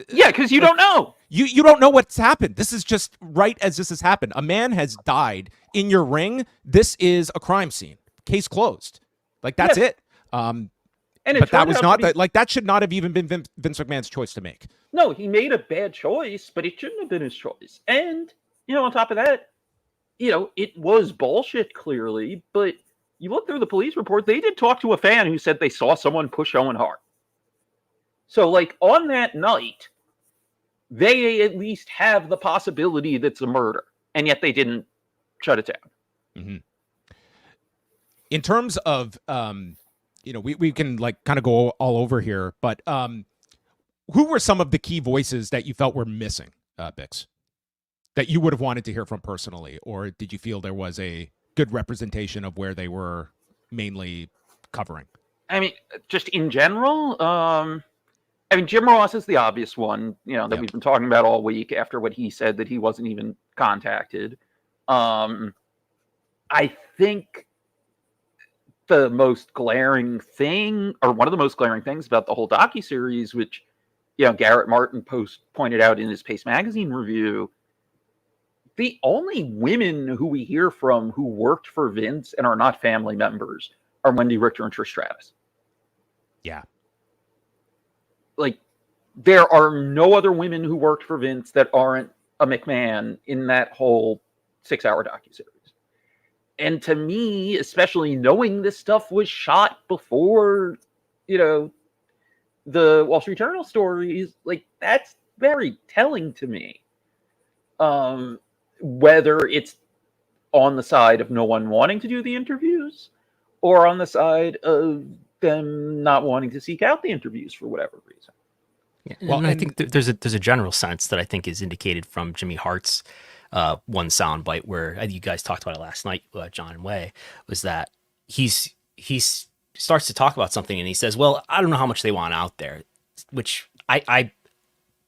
[SPEAKER 10] Because you don't know.
[SPEAKER 5] You don't know what's happened. This is just right as this has happened. A man has died in your ring. This is a crime scene. Case closed. That's it. But that was not that should not have even been Vince McMahon's choice to make.
[SPEAKER 10] No, he made a bad choice, but it shouldn't have been his choice. And, on top of that, it was bullshit clearly, but you look through the police report, they did talk to a fan who said they saw someone push Owen Hart. So, on that night, they at least have the possibility that's a murder, and yet they didn't shut it down.
[SPEAKER 5] Mm-hmm. In terms of, we can like kind of go all over here, but who were some of the key voices that you felt were missing, Bix, that you would have wanted to hear from personally? Or did you feel there was a good representation of where they were mainly covering?
[SPEAKER 10] I mean, just in general, Jim Ross is the obvious one, that we've been talking about all week after what he said that he wasn't even contacted. I think the most glaring thing, or one of the most glaring things about the whole docuseries, which, Garrett Martin pointed out in his Pace Magazine review, the only women who we hear from who worked for Vince and are not family members are Wendy Richter and Trish Stratus.
[SPEAKER 5] Yeah.
[SPEAKER 10] Like, there are no other women who worked for Vince that aren't a McMahon in that whole 6-hour docuseries. And to me, especially knowing this stuff was shot before, the Wall Street Journal stories, like, that's very telling to me. Whether it's on the side of no one wanting to do the interviews or on the side of them not wanting to seek out the interviews for whatever reason.
[SPEAKER 6] Yeah, well, and I think there's a general sense that I think is indicated from Jimmy Hart's one soundbite where you guys talked about it last night, John and Way, was that he starts to talk about something and he says, well, I don't know how much they want out there, which I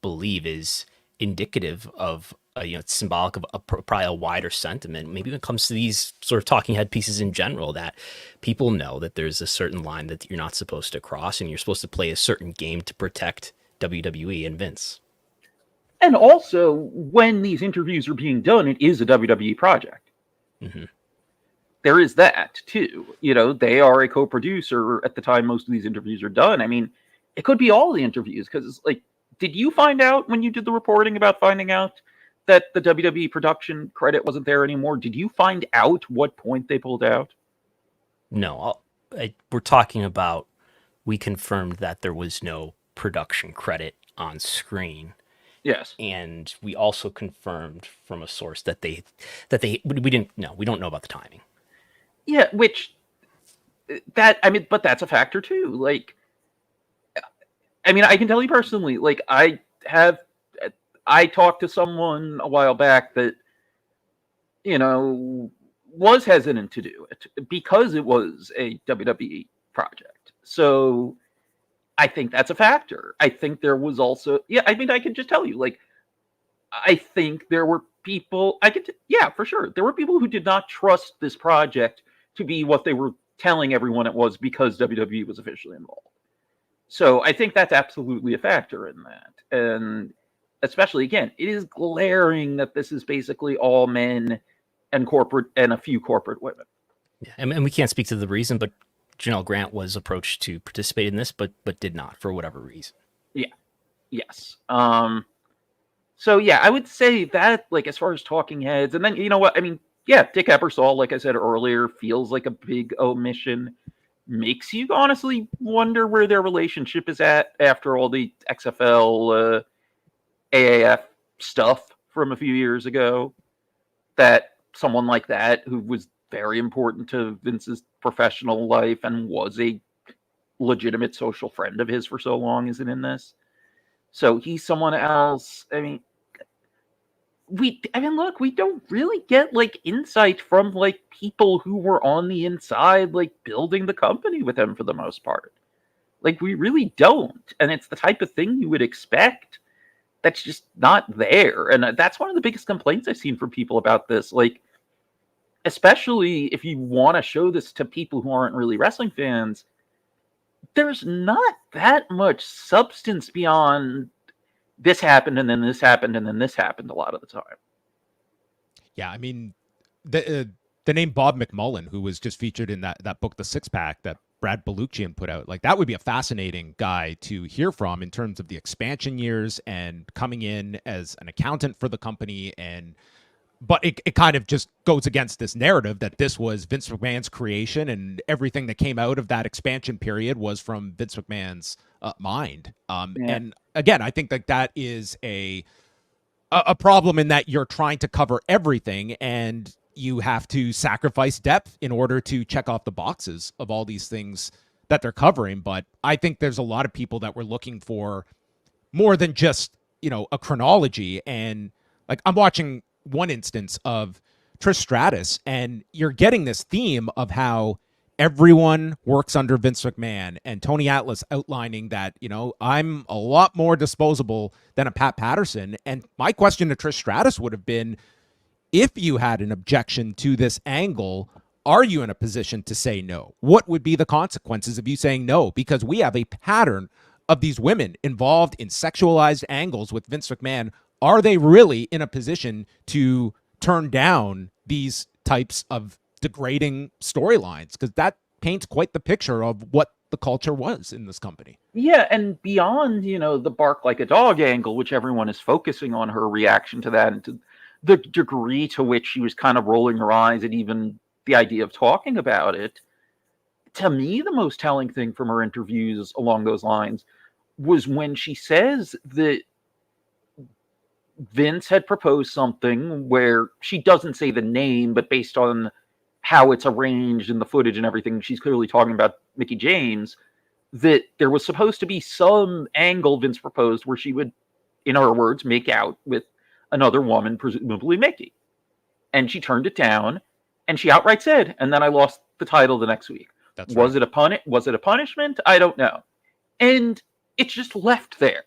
[SPEAKER 6] believe is indicative of, it's symbolic of probably a wider sentiment, maybe when it comes to these sort of talking head pieces in general, that people know that there's a certain line that you're not supposed to cross and you're supposed to play a certain game to protect WWE and Vince.
[SPEAKER 10] And also, when these interviews are being done, it is a WWE project.
[SPEAKER 6] Mm-hmm.
[SPEAKER 10] There is that, too. They are a co-producer at the time most of these interviews are done. I mean, it could be all the interviews, because, like, did you find out when you did the reporting about finding out that the WWE production credit wasn't there anymore? Did you find out what point they pulled out?
[SPEAKER 6] No, we're talking about, we confirmed that there was no production credit on screen.
[SPEAKER 10] Yes.
[SPEAKER 6] And we also confirmed from a source that we don't know about the timing.
[SPEAKER 10] Yeah, but that's a factor too. Like, I can tell you personally, like, I talked to someone a while back that, was hesitant to do it because it was a WWE project. So I think that's a factor. I think there was also, I can just tell you, like, I think there were people, for sure. There were people who did not trust this project to be what they were telling everyone it was because WWE was officially involved. So I think that's absolutely a factor in that. And especially, again, it is glaring that this is basically all men and corporate and a few corporate women.
[SPEAKER 6] Yeah, and we can't speak to the reason, but Janelle Grant was approached to participate in this, but did not for whatever reason.
[SPEAKER 10] Yeah. Yes. So yeah, I would say that, like, as far as talking heads, and then, you know what? Dick Ebersol, like I said earlier, feels like a big omission. Makes you honestly wonder where their relationship is at after all the XFL, AAF stuff from a few years ago. That someone like that, who was very important to Vince's professional life and was a legitimate social friend of his for so long, isn't in this. So he's someone else. Look, we don't really get, like, insight from, like, people who were on the inside, like, building the company with him for the most part. Like, we really don't. And it's the type of thing you would expect that's just not there. And that's one of the biggest complaints I've seen from people about this. Like, especially if you want to show this to people who aren't really wrestling fans, there's not that much substance beyond this happened and then this happened and then this happened a lot of the time.
[SPEAKER 5] Yeah, the name Bob McMullen, who was just featured in that book, The Six Pack, that Brad Baluchian put out, like, that would be a fascinating guy to hear from in terms of the expansion years and coming in as an accountant for the company. But it kind of just goes against this narrative that this was Vince McMahon's creation and everything that came out of that expansion period was from Vince McMahon's mind. And again, I think that is a problem in that you're trying to cover everything, and you have to sacrifice depth in order to check off the boxes of all these things that they're covering. But I think there's a lot of people that were looking for more than just, a chronology. And like, I'm watching one instance of Trish Stratus, and you're getting this theme of how everyone works under Vince McMahon, and Tony Atlas outlining that, I'm a lot more disposable than a Pat Patterson. And my question to Trish Stratus would have been, if you had an objection to this angle, are you in a position to say no? What would be the consequences of you saying no? Because we have a pattern of these women involved in sexualized angles with Vince McMahon. Are they really in a position to turn down these types of degrading storylines? Because that paints quite the picture of what the culture was in this company.
[SPEAKER 10] Yeah, and beyond, the bark like a dog angle, which everyone is focusing on her reaction to that, and to the degree to which she was kind of rolling her eyes at even the idea of talking about it. To me, the most telling thing from her interviews along those lines was when she says that Vince had proposed something where she doesn't say the name, but based on how it's arranged in the footage and everything, she's clearly talking about Mickie James, that there was supposed to be some angle Vince proposed where she would, in her words, make out with another woman, presumably Mickie. And she turned it down, and she outright said, and then I lost the title the next week. Was it a punishment? I don't know. And it's just left there.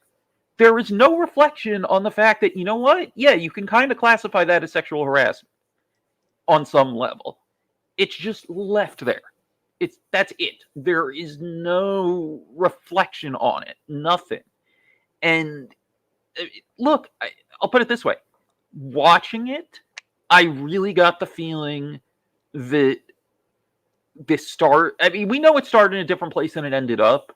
[SPEAKER 10] There is no reflection on the fact that, yeah, you can kind of classify that as sexual harassment on some level. It's just left there. That's it. There is no reflection on it. Nothing. And look, I'll put it this way. Watching it, I really got the feeling that we know it started in a different place than it ended up,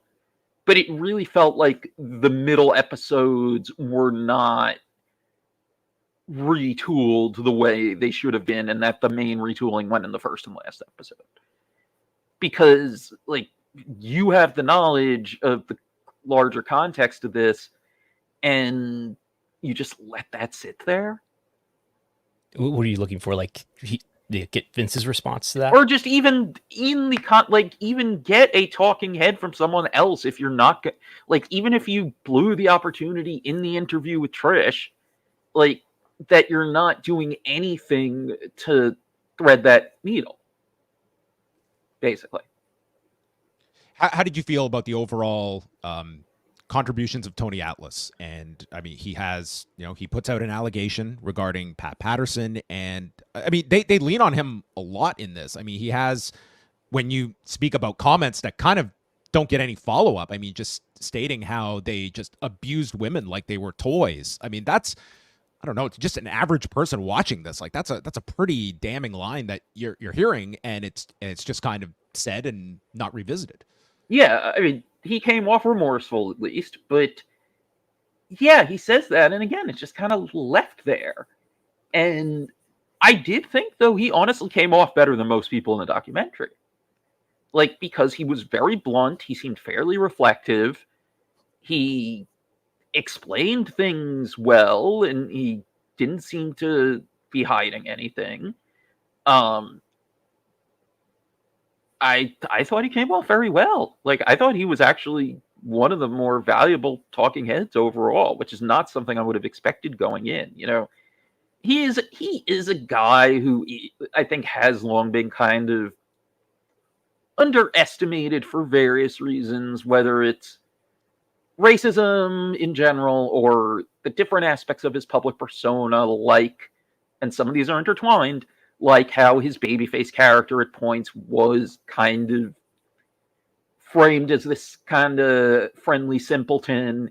[SPEAKER 10] but it really felt like the middle episodes were not retooled the way they should have been, and that the main retooling went in the first and last episode. Because, you have the knowledge of the larger context of this, and you just let that sit there.
[SPEAKER 6] What are you looking for? Get Vince's response to that?
[SPEAKER 10] Or just even in the even get a talking head from someone else if you're not even if you blew the opportunity in the interview with Trish, that you're not doing anything to thread that needle, basically.
[SPEAKER 5] How did you feel about the overall contributions of Tony Atlas? And I mean, he has, he puts out an allegation regarding Pat Patterson, and I mean, they lean on him a lot in this. I mean, he has, when you speak about comments that kind of don't get any follow-up, I mean, just stating how they just abused women like they were toys. I mean, that's, I don't know, just an average person watching this, that's a pretty damning line that you're hearing, and it's just kind of said and not revisited.
[SPEAKER 10] Yeah, I mean, he came off remorseful at least, but yeah, he says that, and again, it's just kind of left there. And I did think, though, he honestly came off better than most people in the documentary. Because he was very blunt, he seemed fairly reflective, he explained things well, and he didn't seem to be hiding anything. I thought he came off very well. I thought he was actually one of the more valuable talking heads overall, which is not something I would have expected going in. He is a guy who I think has long been kind of underestimated for various reasons, whether it's racism in general or the different aspects of his public persona, and some of these are intertwined, how his babyface character at points was kind of framed as this kind of friendly simpleton.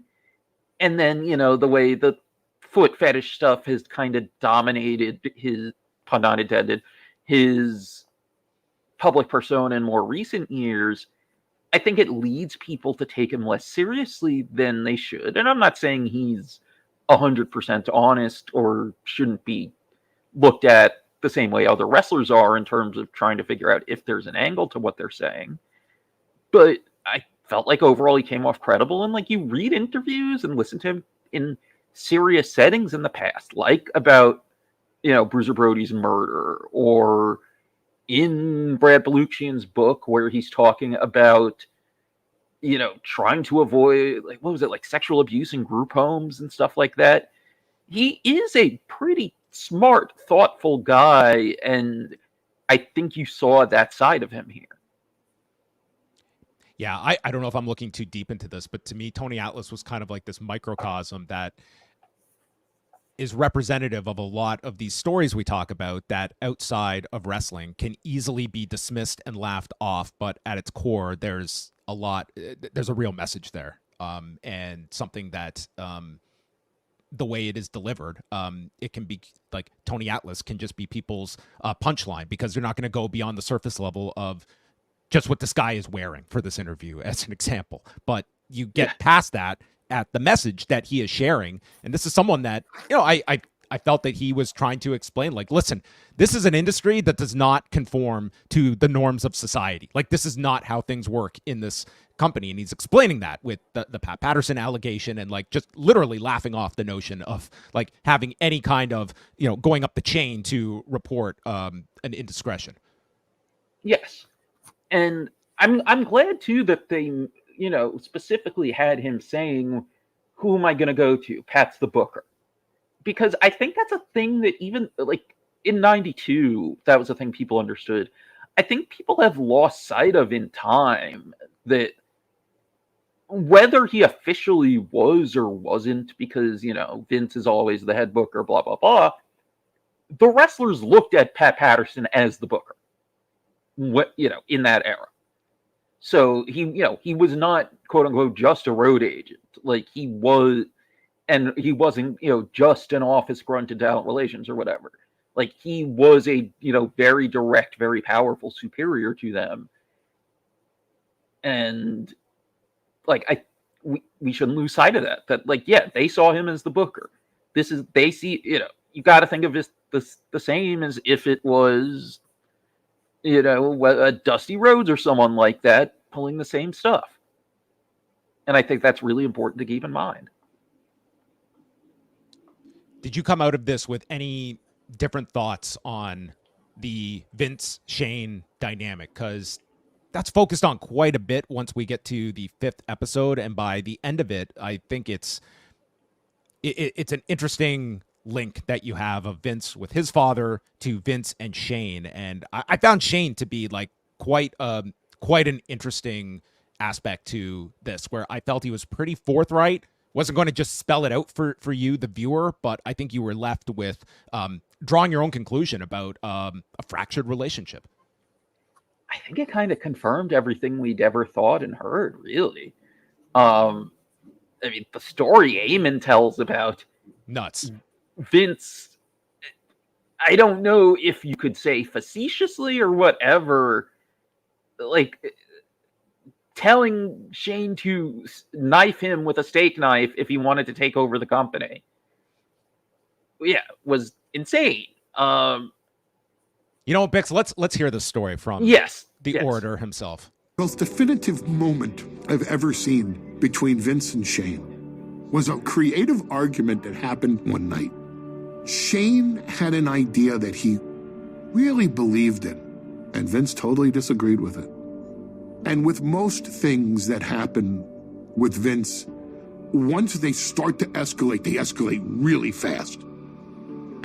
[SPEAKER 10] And then, the way the foot fetish stuff has kind of dominated his, pun not intended, his public persona in more recent years. I think it leads people to take him less seriously than they should. And I'm not saying he's 100% honest or shouldn't be looked at the same way other wrestlers are in terms of trying to figure out if there's an angle to what they're saying. But I felt like overall he came off credible, and you read interviews and listen to him in serious settings in the past, about Bruiser Brody's murder, or in Brad Beluccian's book where he's talking about, trying to avoid, sexual abuse in group homes and stuff like that. He is a pretty smart, thoughtful guy, and I think you saw that side of him here.
[SPEAKER 5] Yeah, I don't know if I'm looking too deep into this, but to me, Tony Atlas was kind of like this microcosm that is representative of a lot of these stories we talk about that outside of wrestling can easily be dismissed and laughed off, but at its core, there's a real message there, and something that the way it is delivered, it can be like Tony Atlas can just be people's punchline, because they're not going to go beyond the surface level of just what this guy is wearing for this interview, as an example. But you get past that at the message that he is sharing. And this is someone that, I felt that he was trying to explain, like, listen, this is an industry that does not conform to the norms of society. Like, this is not how things work in this company. And he's explaining that with the Pat Patterson allegation, and like just literally laughing off the notion of like having any kind of, going up the chain to report an indiscretion.
[SPEAKER 10] Yes. And I'm glad too that they, specifically had him saying, who am I going to go to? Pat's the booker. Because I think that's a thing that even like in 92, that was a thing people understood. I think people have lost sight of in time that whether he officially was or wasn't, because, Vince is always the head booker, blah, blah, blah. The wrestlers looked at Pat Patterson as the booker, in that era. So he was not, quote unquote, just a road agent. Like he was, and he wasn't, just an office grunt in talent relations or whatever. Like he was a, very direct, very powerful superior to them. And like, we shouldn't lose sight of that. That like, yeah, they saw him as the booker. They see, you got to think of this the same as if it was, Dusty Rhodes or someone like that pulling the same stuff. And I think that's really important to keep in mind.
[SPEAKER 5] Did you come out of this with any different thoughts on the Vince-Shane dynamic? Because that's focused on quite a bit once we get to the 5th episode. And by the end of it, I think it's an interesting link that you have of Vince with his father to Vince and Shane. And I found Shane to be like quite an interesting aspect to this, where I felt he was pretty forthright, wasn't going to just spell it out for you, the viewer, but I think you were left with drawing your own conclusion about a fractured relationship.
[SPEAKER 10] I think it kind of confirmed everything we'd ever thought and heard, really. I mean, the story Eamon tells about
[SPEAKER 5] nuts.
[SPEAKER 10] Vince, I don't know if you could say facetiously or whatever, like telling Shane to knife him with a steak knife if he wanted to take over the company. Yeah, was insane.
[SPEAKER 5] Bix, let's hear the story from the orator himself.
[SPEAKER 9] The most definitive moment I've ever seen between Vince and Shane was a creative argument that happened one night. Shane had an idea that he really believed in, and Vince totally disagreed with it. And with most things that happen with Vince, once they start to escalate, they escalate really fast.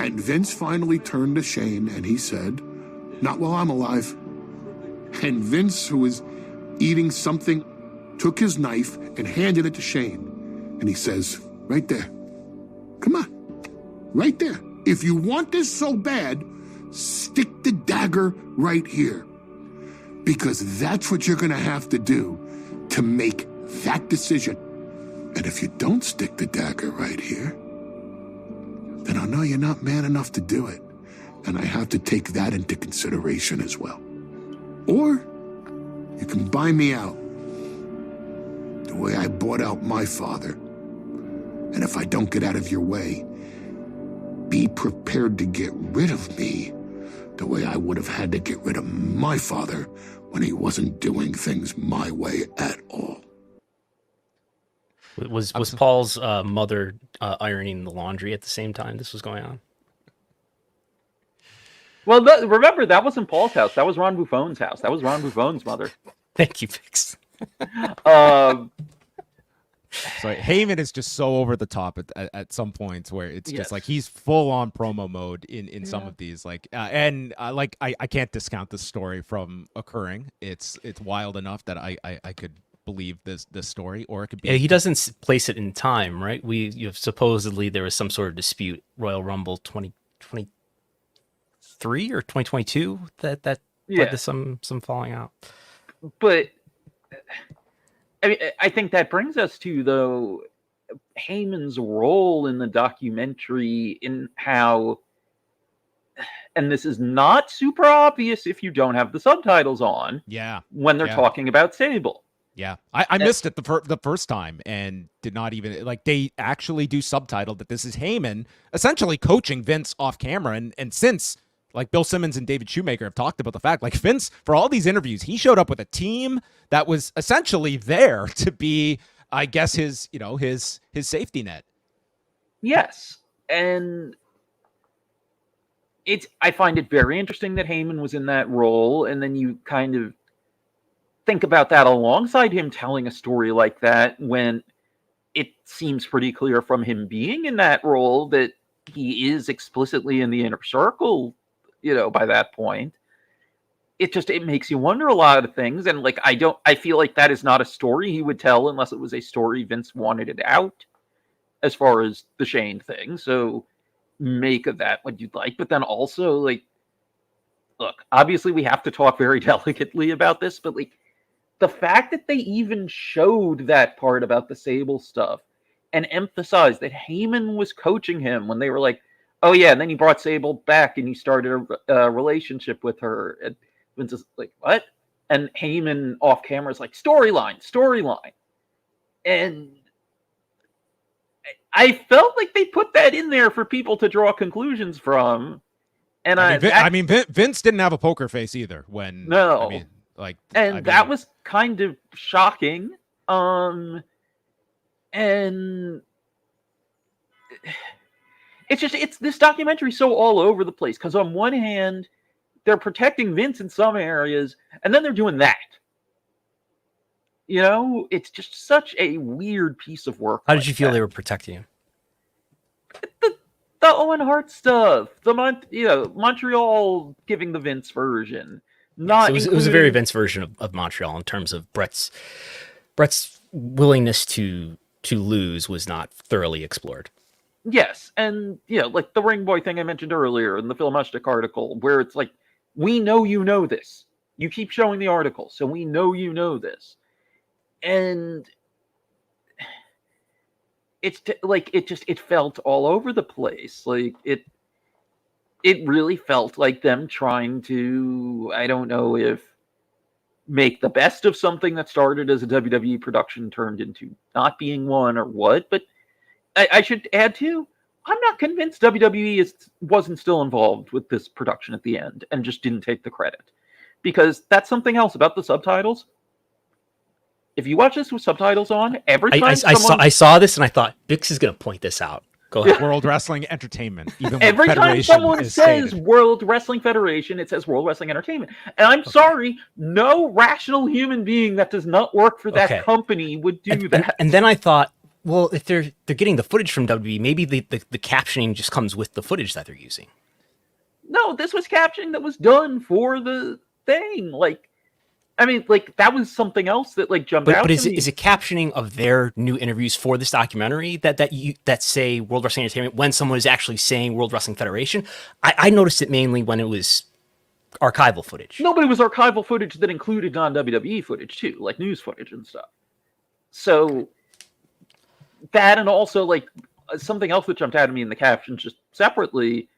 [SPEAKER 9] And Vince finally turned to Shane and he said, "Not while I'm alive." And Vince, who was eating something, took his knife and handed it to Shane. And he says, "Right there. Come on. Right there. If you want this so bad, stick the dagger right here. Because that's what you're going to have to do to make that decision. And if you don't stick the dagger right here, then I know you're not man enough to do it. And I have to take that into consideration as well. Or you can buy me out the way I bought out my father. And if I don't get out of your way, be prepared to get rid of me the way I would have had to get rid of my father when he wasn't doing things my way at all."
[SPEAKER 6] Was Paul's mother ironing the laundry at the same time this was going on?
[SPEAKER 10] Well, remember, that wasn't Paul's house. That was Ron Buffon's house. That was Ron Buffon's mother.
[SPEAKER 6] Thank you, Vix.
[SPEAKER 5] So Heyman is just so over the top at some points where it's just like he's full on promo mode in some of these, like I can't discount this story from occurring. It's wild enough that I could believe this story, or it could be.
[SPEAKER 6] Yeah, he doesn't place it in time, right? Supposedly there was some sort of dispute, Royal Rumble 2023 or 2022 that led to some falling out.
[SPEAKER 10] But I mean, I think that brings us to, though, Heyman's role in the documentary, in how, and this is not super obvious if you don't have the subtitles on.
[SPEAKER 5] Yeah.
[SPEAKER 10] When they're talking about Sable.
[SPEAKER 5] Yeah, I missed it the first time and did not even, like, they actually do subtitle that this is Heyman essentially coaching Vince off camera. And since, like, Bill Simmons and David Shoemaker have talked about the fact, like, Vince, for all these interviews, he showed up with a team that was essentially there to be, I guess, his safety net.
[SPEAKER 10] Yes. And I find it very interesting that Heyman was in that role. And then you kind of think about that alongside him telling a story like that, when it seems pretty clear from him being in that role that he is explicitly in the inner circle, by that point. It makes you wonder a lot of things. And like, I feel like that is not a story he would tell unless it was a story Vince wanted it out, as far as the Shane thing. So make of that what you'd like. But then also, like, look, obviously we have to talk very delicately about this, but like, the fact that they even showed that part about the Sable stuff and emphasized that Heyman was coaching him when they were like, oh yeah, and then he brought Sable back and he started a relationship with her. And Vince is like, what? And Heyman off camera is like, storyline. And I felt like they put that in there for people to draw conclusions from. And
[SPEAKER 5] Vince didn't have a poker face either when.
[SPEAKER 10] No. That was kind of shocking. And it's this documentary so all over the place, because on one hand they're protecting Vince in some areas and then they're doing that. It's just such a weird piece of work.
[SPEAKER 6] How did you feel they were protecting him?
[SPEAKER 10] The Owen Hart stuff, the Montreal giving the Vince version.
[SPEAKER 6] It was a very Vince version of Montreal in terms of Brett's willingness to lose was not thoroughly explored.
[SPEAKER 10] Yes, and like the Ring Boy thing I mentioned earlier in the Phil Mushnick article, where it's like, we know you know this. You keep showing the article, so we know you know this. And it's like it felt all over the place. Like it really felt like them trying to, I don't know if make the best of something that started as a WWE production turned into not being one or what. But I should add too, I'm not convinced WWE wasn't still involved with this production at the end and just didn't take the credit. Because that's something else about the subtitles. If you watch this with subtitles on, every time
[SPEAKER 6] I saw this and I thought, Bix is going to point this out. Go ahead.
[SPEAKER 5] World Wrestling Entertainment. Even
[SPEAKER 10] every time someone says World Wrestling Federation, it says World Wrestling Entertainment. And I'm sorry, no rational human being that does not work for that company would do that.
[SPEAKER 6] And then I thought, well, if they're getting the footage from WWE, maybe the captioning just comes with the footage that they're using.
[SPEAKER 10] No, this was captioning that was done for the thing. Like, I mean, like, that was something else that like jumped out.
[SPEAKER 6] But is it captioning of their new interviews for this documentary that say World Wrestling Entertainment when someone is actually saying World Wrestling Federation? I noticed it mainly when it was archival footage.
[SPEAKER 10] No, but it was archival footage that included non-WWE footage too, like news footage and stuff. So that, and also like something else that jumped out at me in the captions just separately,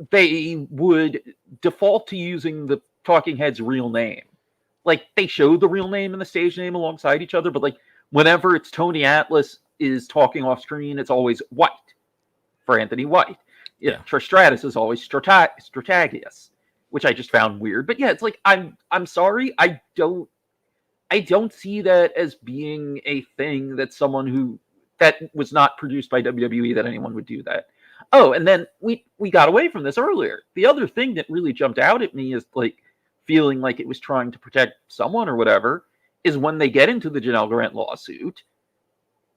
[SPEAKER 10] they would default to using the Talking Head's real name. Like, they show the real name and the stage name alongside each other, but like whenever it's Tony Atlas is talking off screen, it's always White for Anthony White. Yeah, Trish Stratus is always Stratagius, which I just found weird. But yeah, it's like, I'm sorry, I don't see that as being a thing that that was not produced by WWE that anyone would do that. Oh, and then we got away from this earlier. The other thing that really jumped out at me is like feeling like it was trying to protect someone or whatever is when they get into the Janelle Grant lawsuit.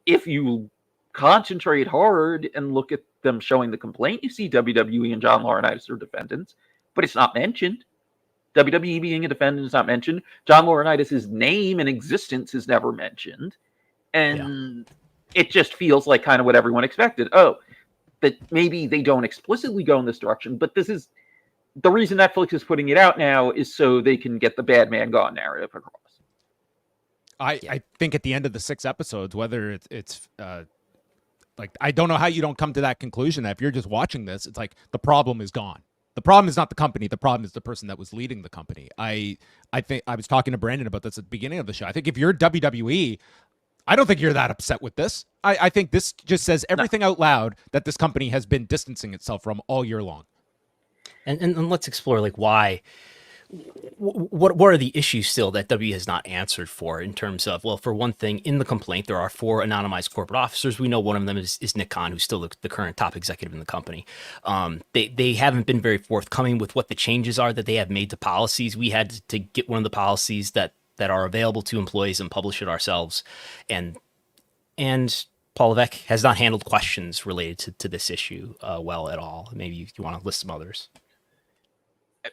[SPEAKER 10] If you concentrate hard and look at them showing the complaint, you see WWE and John Laurinaitis are defendants, but it's not mentioned. WWE being a defendant is not mentioned. John Laurinaitis' name and existence is never mentioned. And it just feels like kind of what everyone expected. Oh, that maybe they don't explicitly go in this direction, but this is the reason Netflix is putting it out now is so they can get the bad man gone narrative across.
[SPEAKER 5] I think at the end of the 6 episodes, whether it's like, I don't know how you don't come to that conclusion that if you're just watching this, it's like the problem is gone. The problem is not the company. The problem is the person that was leading the company. I think I was talking to Brandon about this at the beginning of the show. I think if you're WWE, I don't think you're that upset with this. I think this just says everything out loud that this company has been distancing itself from all year long.
[SPEAKER 6] And let's explore like why. What are the issues still that W has not answered for in terms of, well, for one thing, in the complaint, there are 4 anonymized corporate officers. We know one of them is Nick Khan, who's still the current top executive in the company. They haven't been very forthcoming with what the changes are that they have made to policies. We had to get one of the policies that are available to employees and publish it ourselves. And Paul Levesque has not handled questions related to this issue well at all. Maybe you want to list some others.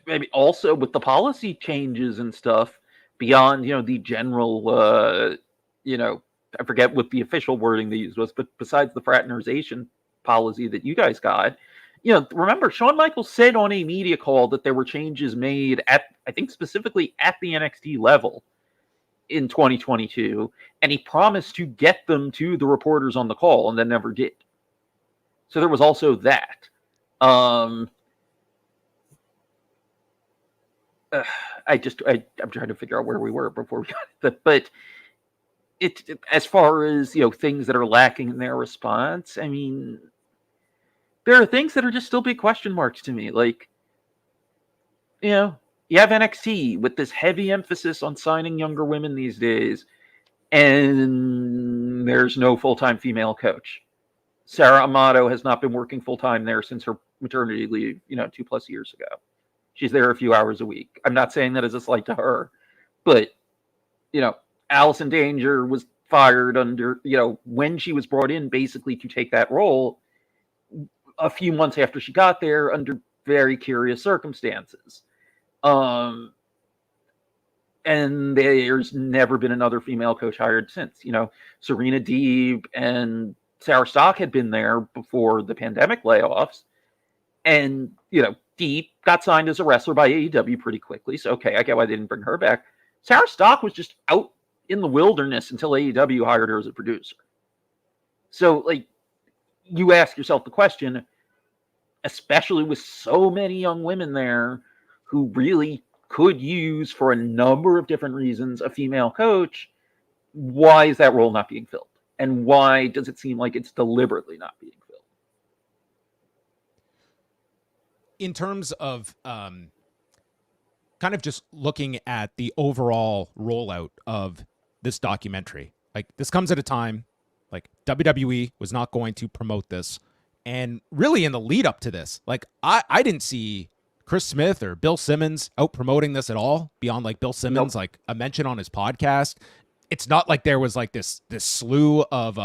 [SPEAKER 10] Maybe also with the policy changes and stuff beyond, the general, I forget what the official wording they used was, but besides the fraternization policy that you guys got, remember Shawn Michaels said on a media call that there were changes made at, I think specifically at the NXT level in 2022, and he promised to get them to the reporters on the call and then never did. So there was also that. I'm trying to figure out where we were before we got it. But it as far as, things that are lacking in their response, I mean, there are things that are just still big question marks to me. Like, you have NXT with this heavy emphasis on signing younger women these days, and there's no full-time female coach. Sarah Amato has not been working full-time there since her maternity leave, 2+ years ago. She's there a few hours a week. I'm not saying that as a slight to her, but, Allison Danger was fired under, when she was brought in basically to take that role a few months after she got there under very curious circumstances. And there's never been another female coach hired since. Serena Deeb and Sarah Stock had been there before the pandemic layoffs. And, Deep got signed as a wrestler by AEW pretty quickly. So, okay, I get why they didn't bring her back. Sarah Stock was just out in the wilderness until AEW hired her as a producer. So, like, you ask yourself the question, especially with so many young women there who really could use, for a number of different reasons, a female coach, why is that role not being filled? And why does it seem like it's deliberately not being filled?
[SPEAKER 5] In terms of kind of just looking at the overall rollout of this documentary, like this comes at a time like WWE was not going to promote this. And really in the lead up to this, like I didn't see Chris Smith or Bill Simmons out promoting this at all beyond like Bill Simmons, like a mention on his podcast. It's not like there was like this slew of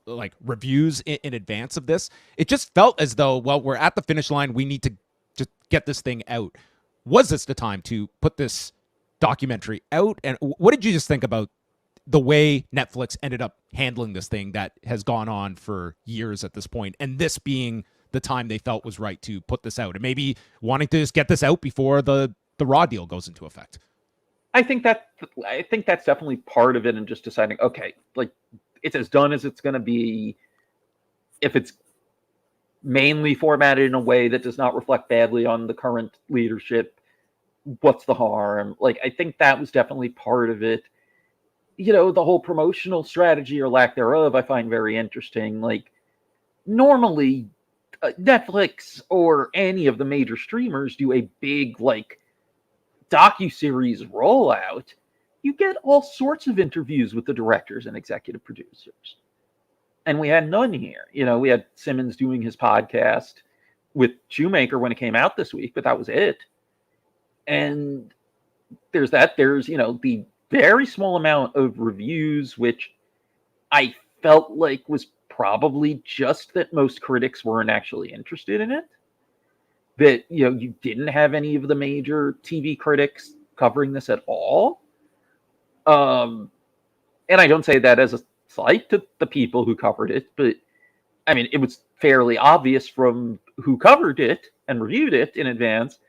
[SPEAKER 5] like reviews in advance of this. It just felt as though, well, we're at the finish line. We need to just get this thing out. Was this the time to put this documentary out? And what did you just think about the way Netflix ended up handling this thing that has gone on for years at this point, and this being the time they felt was right to put this out, and maybe wanting to just get this out before the Raw deal goes into effect?
[SPEAKER 10] I think that's definitely part of it, and just deciding, okay, like, it's as done as it's going to be. If it's mainly formatted in a way that does not reflect badly on the current leadership, what's the harm? Like, I think that was definitely part of it. The whole promotional strategy or lack thereof, I find very interesting. Like, normally Netflix or any of the major streamers do a big, like, docuseries rollout. You get all sorts of interviews with the directors and executive producers. And we had none here. We had Simmons doing his podcast with Shoemaker when it came out this week, but that was it. And there's that. There's, the very small amount of reviews, which I felt like was probably just that most critics weren't actually interested in it. That, you didn't have any of the major TV critics covering this at all. And I don't say that as a slight to the people who covered it, but I mean, it was fairly obvious from who covered it and reviewed it in advance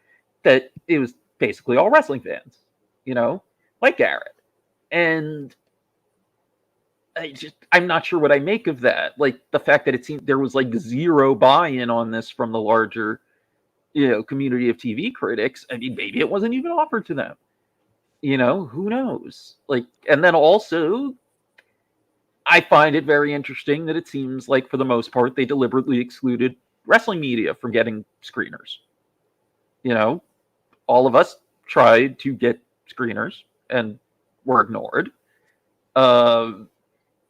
[SPEAKER 10] that it was basically all wrestling fans, like Garrett. And I'm not sure what I make of that. Like the fact that it seemed there was like zero buy-in on this from the larger, community of TV critics. I mean, maybe it wasn't even offered to them. Who knows? Like, and then also, I find it very interesting that it seems like for the most part, they deliberately excluded wrestling media from getting screeners. All of us tried to get screeners and were ignored.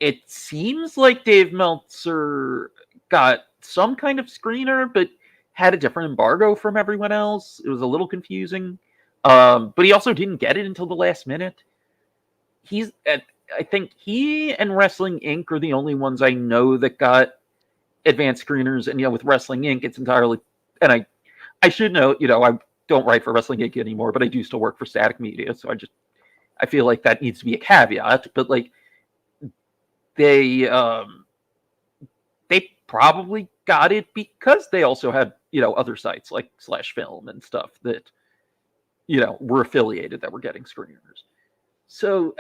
[SPEAKER 10] It seems like Dave Meltzer got some kind of screener, but had a different embargo from everyone else. It was a little confusing. But he also didn't get it until the last minute. I think he and Wrestling Inc. are the only ones I know that got advanced screeners. And, with Wrestling Inc., it's entirely, and I should note, I don't write for Wrestling Inc. anymore, but I do still work for Static Media. So I feel like that needs to be a caveat, but like they probably got it because they also had, other sites like Slash Film and stuff that, were affiliated that were getting screeners. So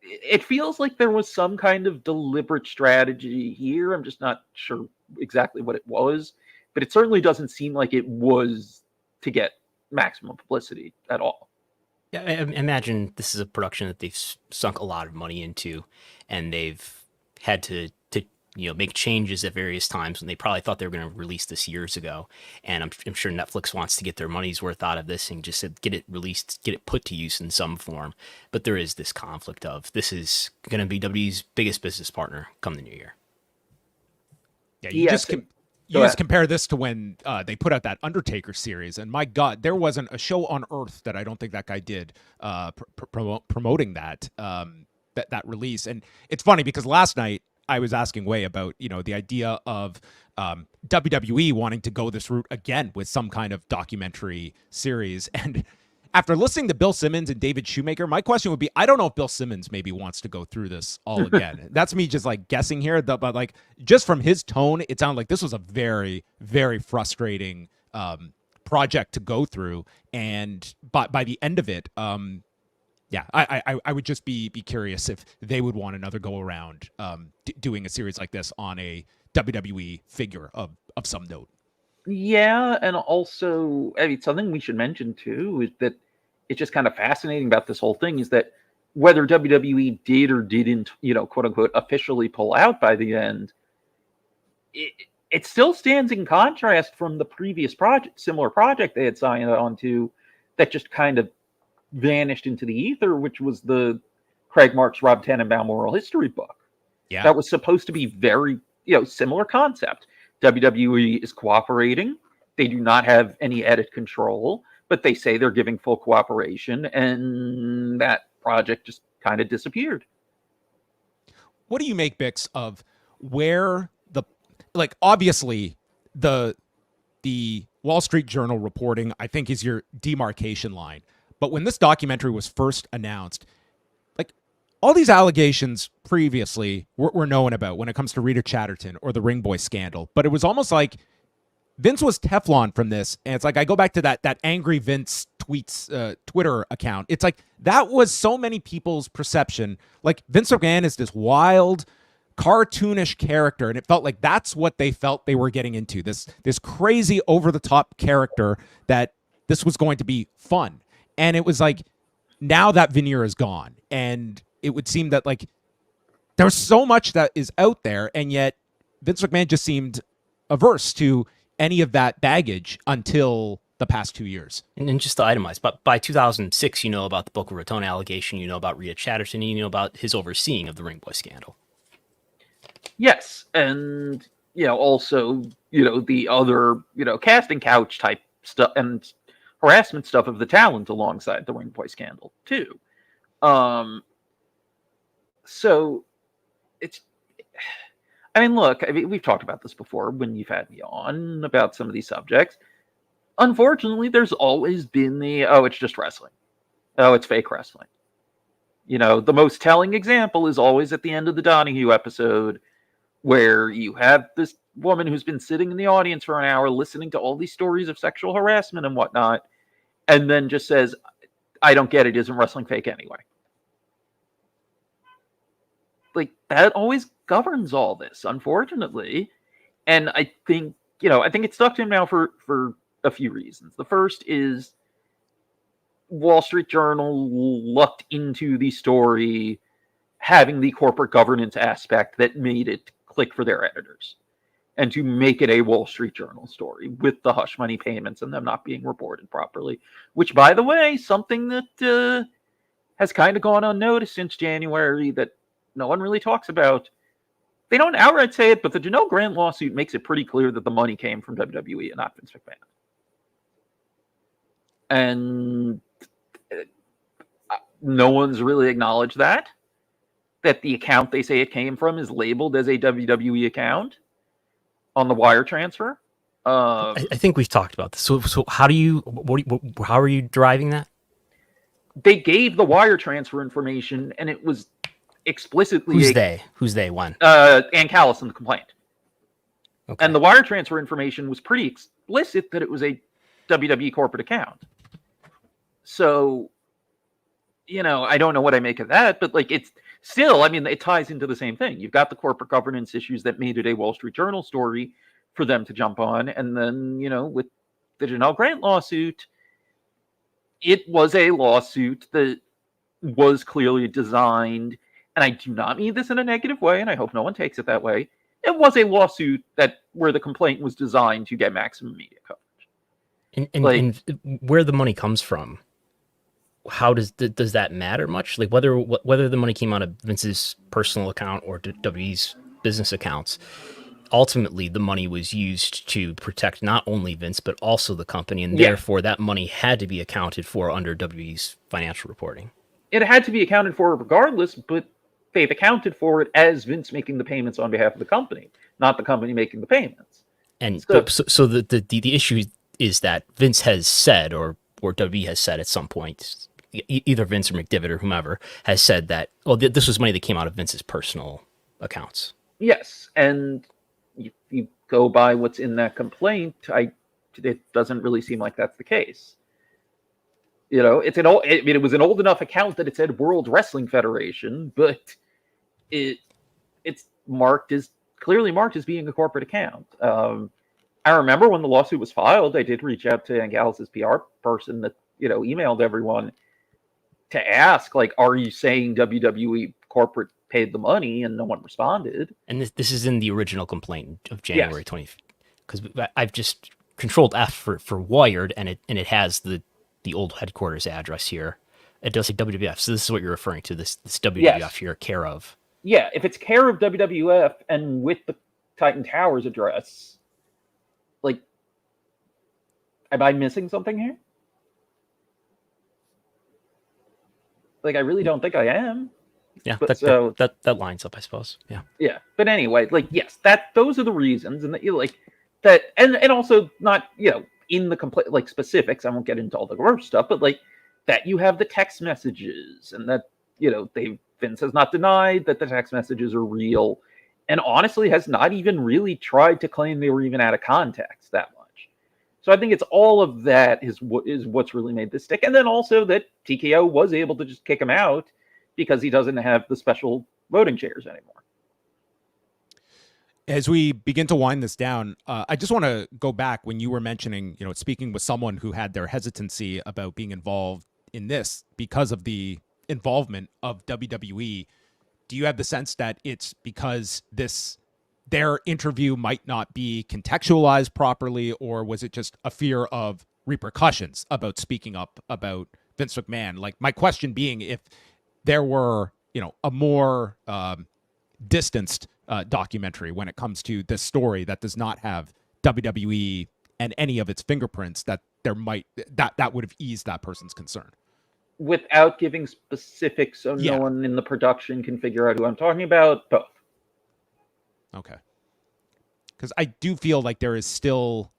[SPEAKER 10] it feels like there was some kind of deliberate strategy here. I'm just not sure exactly what it was, but it certainly doesn't seem like it was to get maximum publicity at all.
[SPEAKER 6] Yeah, I imagine this is a production that they've sunk a lot of money into, and they've had to make changes at various times when they probably thought they were going to release this years ago. And I'm sure Netflix wants to get their money's worth out of this and just get it released, get it put to use in some form. But there is this conflict of this is going to be WWE's biggest business partner come the new year.
[SPEAKER 5] Yeah, you just compare this to when they put out that Undertaker series, and my God, there wasn't a show on earth that I don't think that guy did promoting that release. And it's funny because last night I was asking Way about the idea of WWE wanting to go this route again with some kind of documentary series. And after listening to Bill Simmons and David Shoemaker, my question would be, I don't know if Bill Simmons maybe wants to go through this all again. That's me just like guessing here, but like just from his tone, it sounded like this was a very, very frustrating project to go through. And by the end of it, I would just be curious if they would want another go around doing a series like this on a WWE figure of some note.
[SPEAKER 10] Yeah, and also, I mean, something we should mention too is that it's just kind of fascinating about this whole thing is that whether WWE did or didn't, quote unquote, officially pull out by the end, it still stands in contrast from the previous similar project they had signed on to that just kind of vanished into the ether, which was the Craig Marks, Rob Tannenbaum oral history book.
[SPEAKER 5] Yeah,
[SPEAKER 10] that was supposed to be very, similar concept. WWE is cooperating. They do not have any edit control, but they say they're giving full cooperation, and that project just kind of disappeared.
[SPEAKER 5] What do you make, Bix, of where obviously the Wall Street Journal reporting, I think, is your demarcation line. But when this documentary was first announced, all these allegations previously were known about when it comes to Rita Chatterton or the Ring Boy scandal. But it was almost like Vince was Teflon from this. And it's like, I go back to that Angry Vince tweets, Twitter account. It's like, that was so many people's perception. Like Vince McMahon is this wild, cartoonish character. And it felt like that's what they felt they were getting into. This crazy over the top character that this was going to be fun. And it was like, now that veneer is gone. And it would seem that there's so much that is out there, and yet Vince McMahon just seemed averse to any of that baggage until the past 2 years.
[SPEAKER 6] And just to itemize, but by 2006, you know about the Boca Raton allegation, you know about Rhea Chatterton, and you know about his overseeing of the Ring Boy scandal.
[SPEAKER 10] Yes, and also the other casting couch type stuff and harassment stuff of the talent alongside the ring boy scandal too. So it's. I mean, look. I mean, we've talked about this before when you've had me on about some of these subjects. Unfortunately, there's always been it's just wrestling. Oh, it's fake wrestling. The most telling example is always at the end of the Donahue episode, where you have this woman who's been sitting in the audience for an hour listening to all these stories of sexual harassment and whatnot, and then just says, I don't get it, isn't wrestling fake anyway? Like, that always governs all this, unfortunately. And I think, it's stuck to him now for a few reasons. The first is Wall Street Journal lucked into the story having the corporate governance aspect that made it click for their editors, and to make it a Wall Street Journal story with the hush money payments and them not being reported properly, which, by the way, something that has kind of gone unnoticed since January that no one really talks about. They don't outright say it, but the Janelle Grant lawsuit makes it pretty clear that the money came from WWE and not Vince McMahon. And no one's really acknowledged that the account they say it came from is labeled as a WWE account on the wire transfer.
[SPEAKER 6] I think we've talked about this. So how do you, how are you driving that?
[SPEAKER 10] They gave the wire transfer information, and it was explicitly
[SPEAKER 6] Who's they? When?
[SPEAKER 10] Ann Callis in the complaint.
[SPEAKER 6] Okay.
[SPEAKER 10] And the wire transfer information was pretty explicit that it was a WWE corporate account. So, I don't know what I make of that, but it's still, it ties into the same thing. You've got the corporate governance issues that made it a Wall Street Journal story for them to jump on. And then, with the Janelle Grant lawsuit, it was a lawsuit that was clearly designed, and I do not mean this in a negative way, and I hope no one takes it that way. It was a lawsuit where the complaint was designed to get maximum media coverage.
[SPEAKER 6] And where the money comes from, how does that matter much? Like whether the money came out of Vince's personal account or WWE's business accounts, ultimately the money was used to protect not only Vince but also the company, and therefore that money had to be accounted for under WWE's financial reporting. It
[SPEAKER 10] had to be accounted for regardless, but they've accounted for it as Vince making the payments on behalf of the company, not the company making the payments.
[SPEAKER 6] And so the issue is that Vince has said, or WWE has said at some point, either Vince or McDivitt or whomever has said that, this was money that came out of Vince's personal accounts.
[SPEAKER 10] Yes, and you go by what's in that complaint, it doesn't really seem like that's the case. It was an old enough account that it said World Wrestling Federation, but it's clearly marked as being a corporate account. I remember when the lawsuit was filed, I did reach out to Ann Callis' PR person that, emailed everyone to ask, are you saying WWE corporate paid the money? And no one responded.
[SPEAKER 6] And this is in the original complaint of January 20th, because I've just Controlled F for Wired, and it has the old headquarters address here. It does say WWF, so this is what you're referring to, this WWF here, care of.
[SPEAKER 10] Yeah, if it's care of WWF and with the Titan Towers address, am I missing something here? I really don't think I am.
[SPEAKER 6] Yeah, that lines up, I suppose. Yeah.
[SPEAKER 10] Yeah, but anyway, yes, those are the reasons, and that, and also not in the complete specifics. I won't get into all the gross stuff, but that you have the text messages, and that Vince has not denied that the text messages are real, and honestly has not even really tried to claim they were even out of context that much. So I think it's all of that is what's really made this stick. And then also that TKO was able to just kick him out because he doesn't have the special voting chairs anymore.
[SPEAKER 5] As we begin to wind this down, I just want to go back when you were mentioning, speaking with someone who had their hesitancy about being involved in this because of the involvement of WWE. Do you have the sense that it's because their interview might not be contextualized properly, or was it just a fear of repercussions about speaking up about Vince McMahon? My question being, if there were, a more distanced documentary when it comes to this story that does not have WWE and any of its fingerprints, that that would have eased that person's concern.
[SPEAKER 10] Without giving specifics, so no one in the production can figure out who I'm talking about, both.
[SPEAKER 5] Okay. Because I do feel like there is still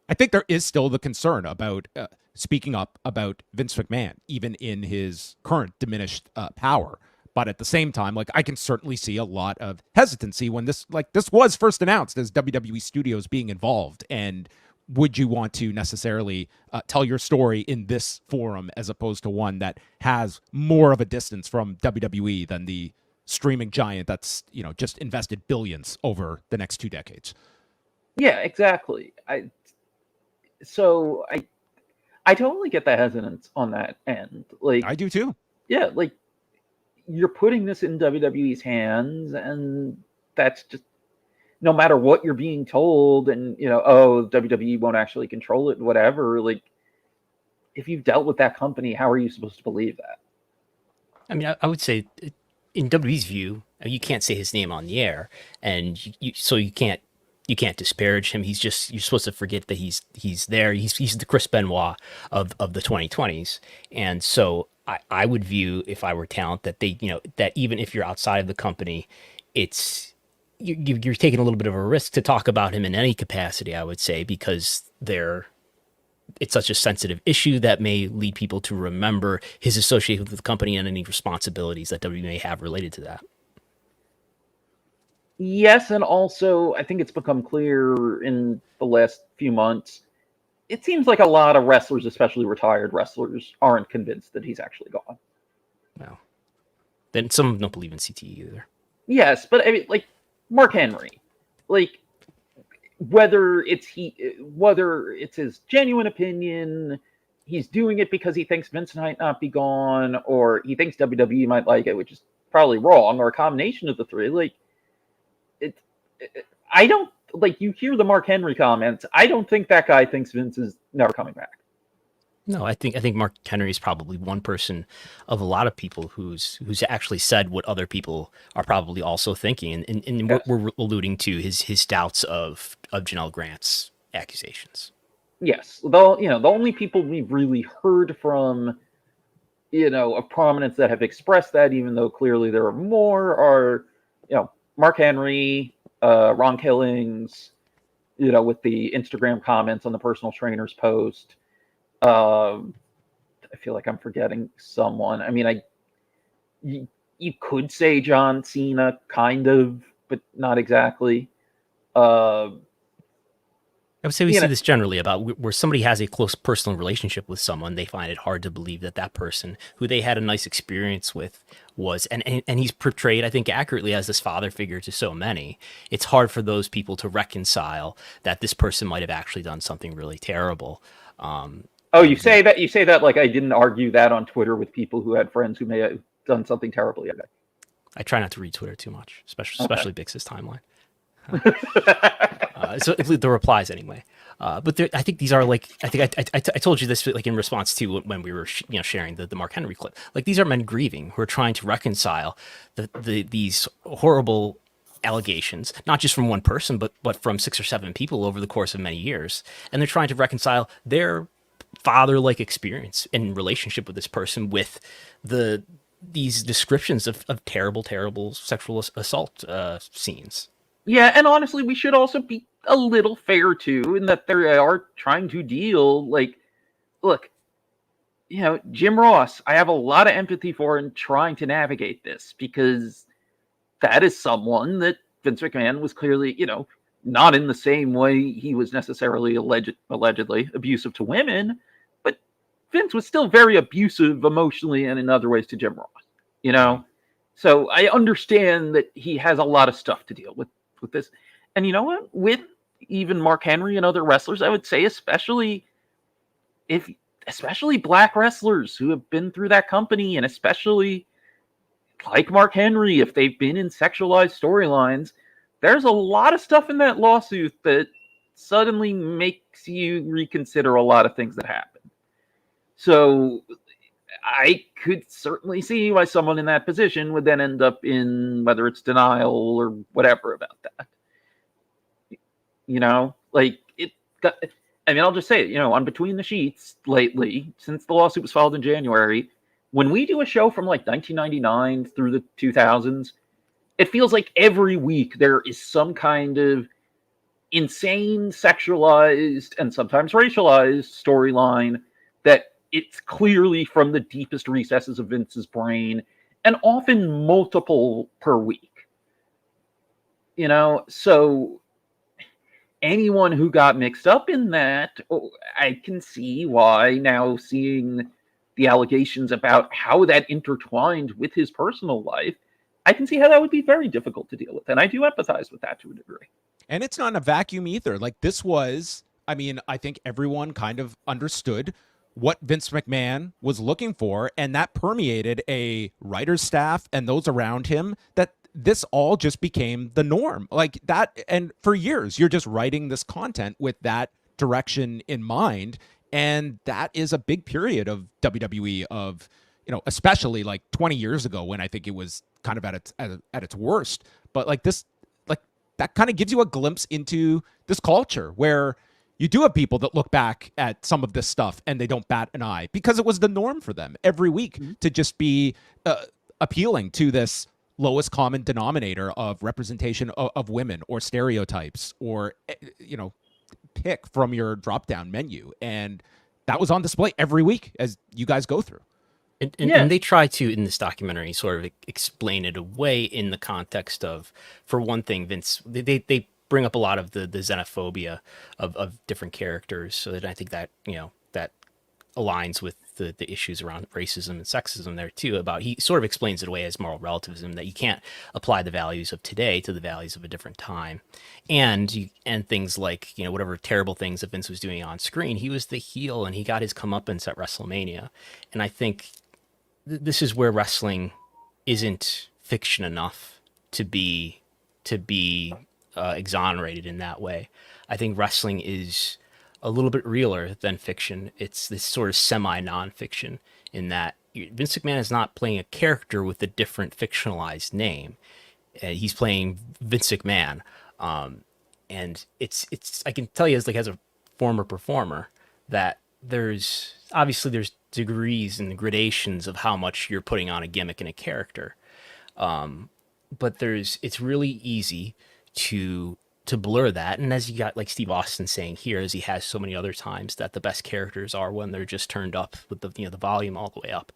[SPEAKER 5] the concern about speaking up about Vince McMahon, even in his current diminished power. But at the same time, like, I can certainly see a lot of hesitancy when this was first announced as WWE Studios being involved. And would you want to necessarily tell your story in this forum as opposed to one that has more of a distance from WWE than the streaming giant that's, just invested billions over the next 2 decades?
[SPEAKER 10] Yeah, exactly. I totally get the hesitance on that end. Like, I
[SPEAKER 5] do too.
[SPEAKER 10] Yeah, like, you're putting this in WWE's hands, and that's just, no matter what you're being told, and WWE won't actually control it and whatever, like, if you've dealt with that company, how are you supposed to believe that?
[SPEAKER 6] I mean, I would say in WWE's view, you can't say his name on the air, and so you can't disparage him. You're supposed to forget that he's there. He's the Chris Benoit of the 2020s. And so I would view, if I were talent, that that even if you're outside of the company, it's you're taking a little bit of a risk to talk about him in any capacity, I would say, because it's such a sensitive issue that may lead people to remember his association with the company and any responsibilities that WWE may have related to that.
[SPEAKER 10] Yes, and also I think it's become clear in the last few months, it seems like a lot of wrestlers, especially retired wrestlers, aren't convinced that he's actually gone.
[SPEAKER 6] Well, then some of them don't believe in CTE either.
[SPEAKER 10] Yes, but I mean, like, Mark Henry, like, whether it's his genuine opinion, he's doing it because he thinks Vince might not be gone, or he thinks WWE might like it, which is probably wrong, or a combination of the three. Like, I don't, like, you hear the Mark Henry comments. I don't think that guy thinks Vince is never coming back.
[SPEAKER 6] No, I think Mark Henry is probably one person of a lot of people who's actually said what other people are probably also thinking, and yes. we're alluding to his doubts of Janelle Grant's accusations.
[SPEAKER 10] Yes, the only people we've really heard from, of prominence that have expressed that, even though clearly there are more, are Mark Henry, Ron Killings, with the Instagram comments on the personal trainer's post. I feel like I'm forgetting someone. I mean, you could say John Cena, kind of, but not exactly.
[SPEAKER 6] I would say we see this generally about where somebody has a close personal relationship with someone, they find it hard to believe that person who they had a nice experience with was, and he's portrayed, I think, accurately as this father figure to so many. It's hard for those people to reconcile that this person might have actually done something really terrible.
[SPEAKER 10] You say that like I didn't argue that on Twitter with people who had friends who may have done something terrible yesterday.
[SPEAKER 6] I try not to read Twitter too much, especially Bix's timeline. So the replies anyway. But I think these are like, I think I told you this like in response to when we were sharing the Mark Henry clip. Like, these are men grieving who are trying to reconcile these horrible allegations, not just from one person, but from 6 or 7 people over the course of many years. And they're trying to reconcile their father-like experience in relationship with this person with these descriptions of terrible sexual assault scenes.
[SPEAKER 10] Yeah, and honestly, we should also be a little fair too, in that they are trying to deal. Like, look, Jim Ross, I have a lot of empathy for in trying to navigate this, because that is someone that Vince McMahon was clearly, not in the same way he was necessarily allegedly abusive to women, but Vince was still very abusive emotionally and in other ways to Jim Ross, So I understand that he has a lot of stuff to deal with this. And you know what? With even Mark Henry and other wrestlers, I would say especially black wrestlers who have been through that company, and especially like Mark Henry, if they've been in sexualized storylines, there's a lot of stuff in that lawsuit that suddenly makes you reconsider a lot of things that happened. So I could certainly see why someone in that position would then end up in whether it's denial or whatever about that. I'll just say it, on Between the Sheets lately, since the lawsuit was filed in January, when we do a show from like 1999 through the 2000s, it feels like every week there is some kind of insane sexualized and sometimes racialized storyline that it's clearly from the deepest recesses of Vince's brain, and often multiple per week. So anyone who got mixed up in that, I can see why now, seeing the allegations about how that intertwined with his personal life, I can see how that would be very difficult to deal with. And I do empathize with that to a degree.
[SPEAKER 5] And it's not in a vacuum either. Like, this was, I think everyone kind of understood what Vince McMahon was looking for, and that permeated a writer's staff and those around him, that this all just became the norm. Like that, and for years, you're just writing this content with that direction in mind, and that is a big period of WWE, of, especially like 20 years ago, when I think it was kind of at its worst. But like this, like that kind of gives you a glimpse into this culture where you do have people that look back at some of this stuff and they don't bat an eye, because it was the norm for them every week to just be appealing to this lowest common denominator of representation of women, or stereotypes, or, pick from your drop-down menu. And that was on display every week as you guys go through.
[SPEAKER 6] And they try to, in this documentary, sort of explain it away in the context of, for one thing, Vince, they bring up a lot of the xenophobia of different characters. So that I think that, that aligns with the issues around racism and sexism there too. About, he sort of explains it away as moral relativism, that you can't apply the values of today to the values of a different time. And things like, whatever terrible things that Vince was doing on screen, he was the heel and he got his comeuppance at WrestleMania. And I think this is where wrestling isn't fiction enough to be exonerated in that way. I think wrestling is a little bit realer than fiction. It's this sort of semi-non-fiction, in that Vince McMahon is not playing a character with a different fictionalized name. He's playing Vince McMahon. And it's I can tell you, as a former performer, that there's degrees and gradations of how much you're putting on a gimmick and a character. But it's really easy to blur that. And as you got like Steve Austin saying here, as he has so many other times, that the best characters are when they're just turned up with the volume all the way up.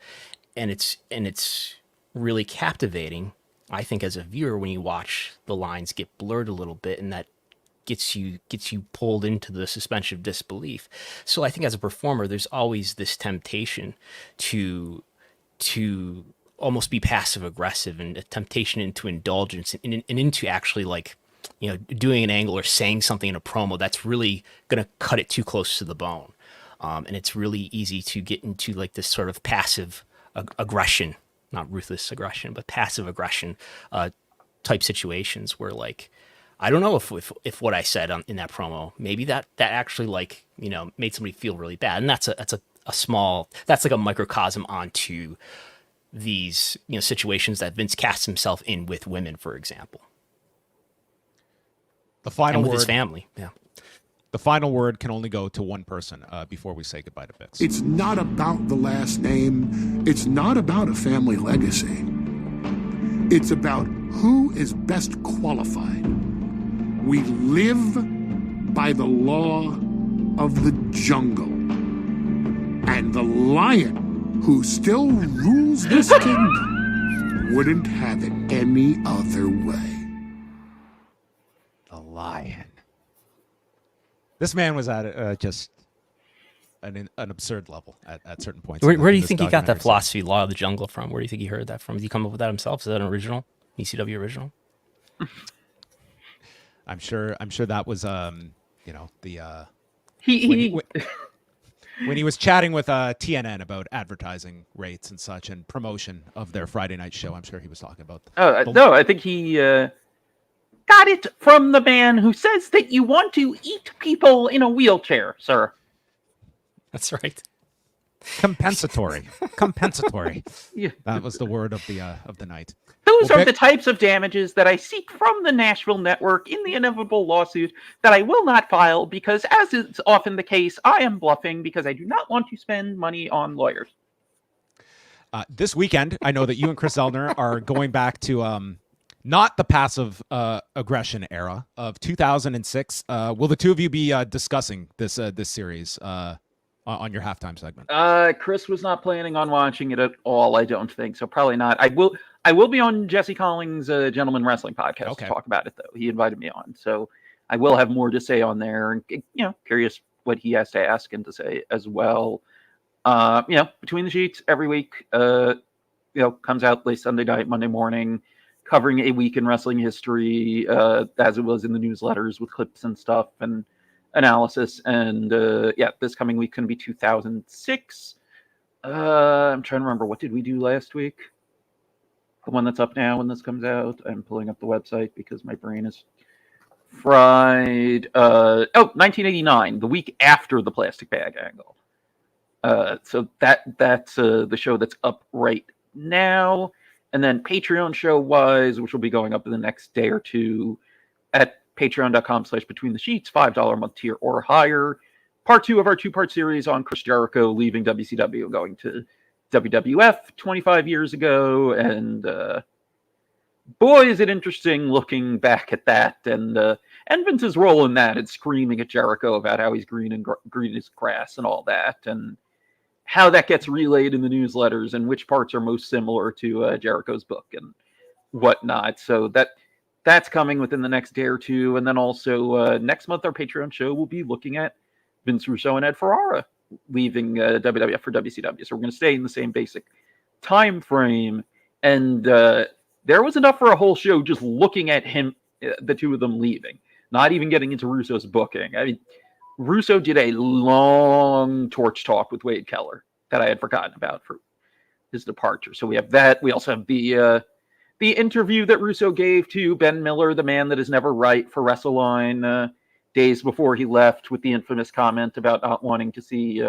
[SPEAKER 6] And it's really captivating, I think, as a viewer, when you watch the lines get blurred a little bit, and that gets you pulled into the suspension of disbelief. So I think as a performer, there's always this temptation to almost be passive aggressive, and a temptation into indulgence, and into actually doing an angle or saying something in a promo that's really going to cut it too close to the bone. And it's really easy to get into this sort of passive aggression, not ruthless aggression, but passive aggression type situations where I don't know if what I said in that promo, maybe that actually made somebody feel really bad. And that's a microcosm onto these, situations that Vince casts himself in with women, for example.
[SPEAKER 5] The final
[SPEAKER 6] and with
[SPEAKER 5] word,
[SPEAKER 6] his family. Yeah.
[SPEAKER 5] The final word can only go to one person before we say goodbye to Bix.
[SPEAKER 9] It's not about the last name. It's not about a family legacy. It's about who is best qualified. We live by the law of the jungle. And the lion who still rules this kingdom wouldn't have it any other way.
[SPEAKER 5] The lion. This man was at just an absurd level at certain points.
[SPEAKER 6] Where do you think he got that philosophy, law of the jungle, from? Where do you think he heard that from? Did he come up with that himself? Is that an original? ECW original?
[SPEAKER 5] I'm sure that was when he was chatting with TNN about advertising rates and such, and promotion of their Friday night show. I'm sure he was talking about.
[SPEAKER 10] No, I think he got it from the man who says that you want to eat people in a wheelchair, sir.
[SPEAKER 6] That's right.
[SPEAKER 5] Compensatory.
[SPEAKER 10] Yeah.
[SPEAKER 5] That was the word of the night.
[SPEAKER 10] Those are the types of damages that I seek from the Nashville network in the inevitable lawsuit that I will not file because, as is often the case, I am bluffing because I do not want to spend money on lawyers.
[SPEAKER 5] This weekend, I know that you and Chris Zellner are going back to not the passive aggression era of 2006. Will the two of you be discussing this series on your halftime segment?
[SPEAKER 10] Chris was not planning on watching it at all, I don't think, so probably not. I will be on Jesse Collins' Gentleman Wrestling podcast to talk about it, though. He invited me on, so I will have more to say on there, and curious what he has to ask and to say as well. Between the Sheets every week, comes out late Sunday night, Monday morning, covering a week in wrestling history, as it was in the newsletters with clips and stuff and analysis. And this coming week going to be 2006. I'm trying to remember, what did we do last week? The one that's up now when this comes out. I'm pulling up the website because my brain is fried. 1989, the week after the plastic bag angle. So that's the show that's up right now. And then Patreon show-wise, which will be going up in the next day or two at patreon.com/betweenthesheets, $5 a month tier or higher. Part 2 of our 2-part series on Chris Jericho leaving WCW, going to WWF 25 years ago. And boy, is it interesting looking back at that. And Vince's role in that, and screaming at Jericho about how he's green as grass and all that. And how that gets relayed in the newsletters and which parts are most similar to Jericho's book and whatnot. So that's coming within the next day or two. And then also next month, our Patreon show will be looking at Vince Russo and Ed Ferrara leaving WWF for WCW. So we're going to stay in the same basic time frame. And there was enough for a whole show just looking at the two of them leaving, not even getting into Russo's booking. I mean, Russo did a long torch talk with Wade Keller that I had forgotten about for his departure. So we have that. We also have the interview that Russo gave to Ben Miller, the man that is never right, for WrestleLine days before he left, with the infamous comment about not wanting to see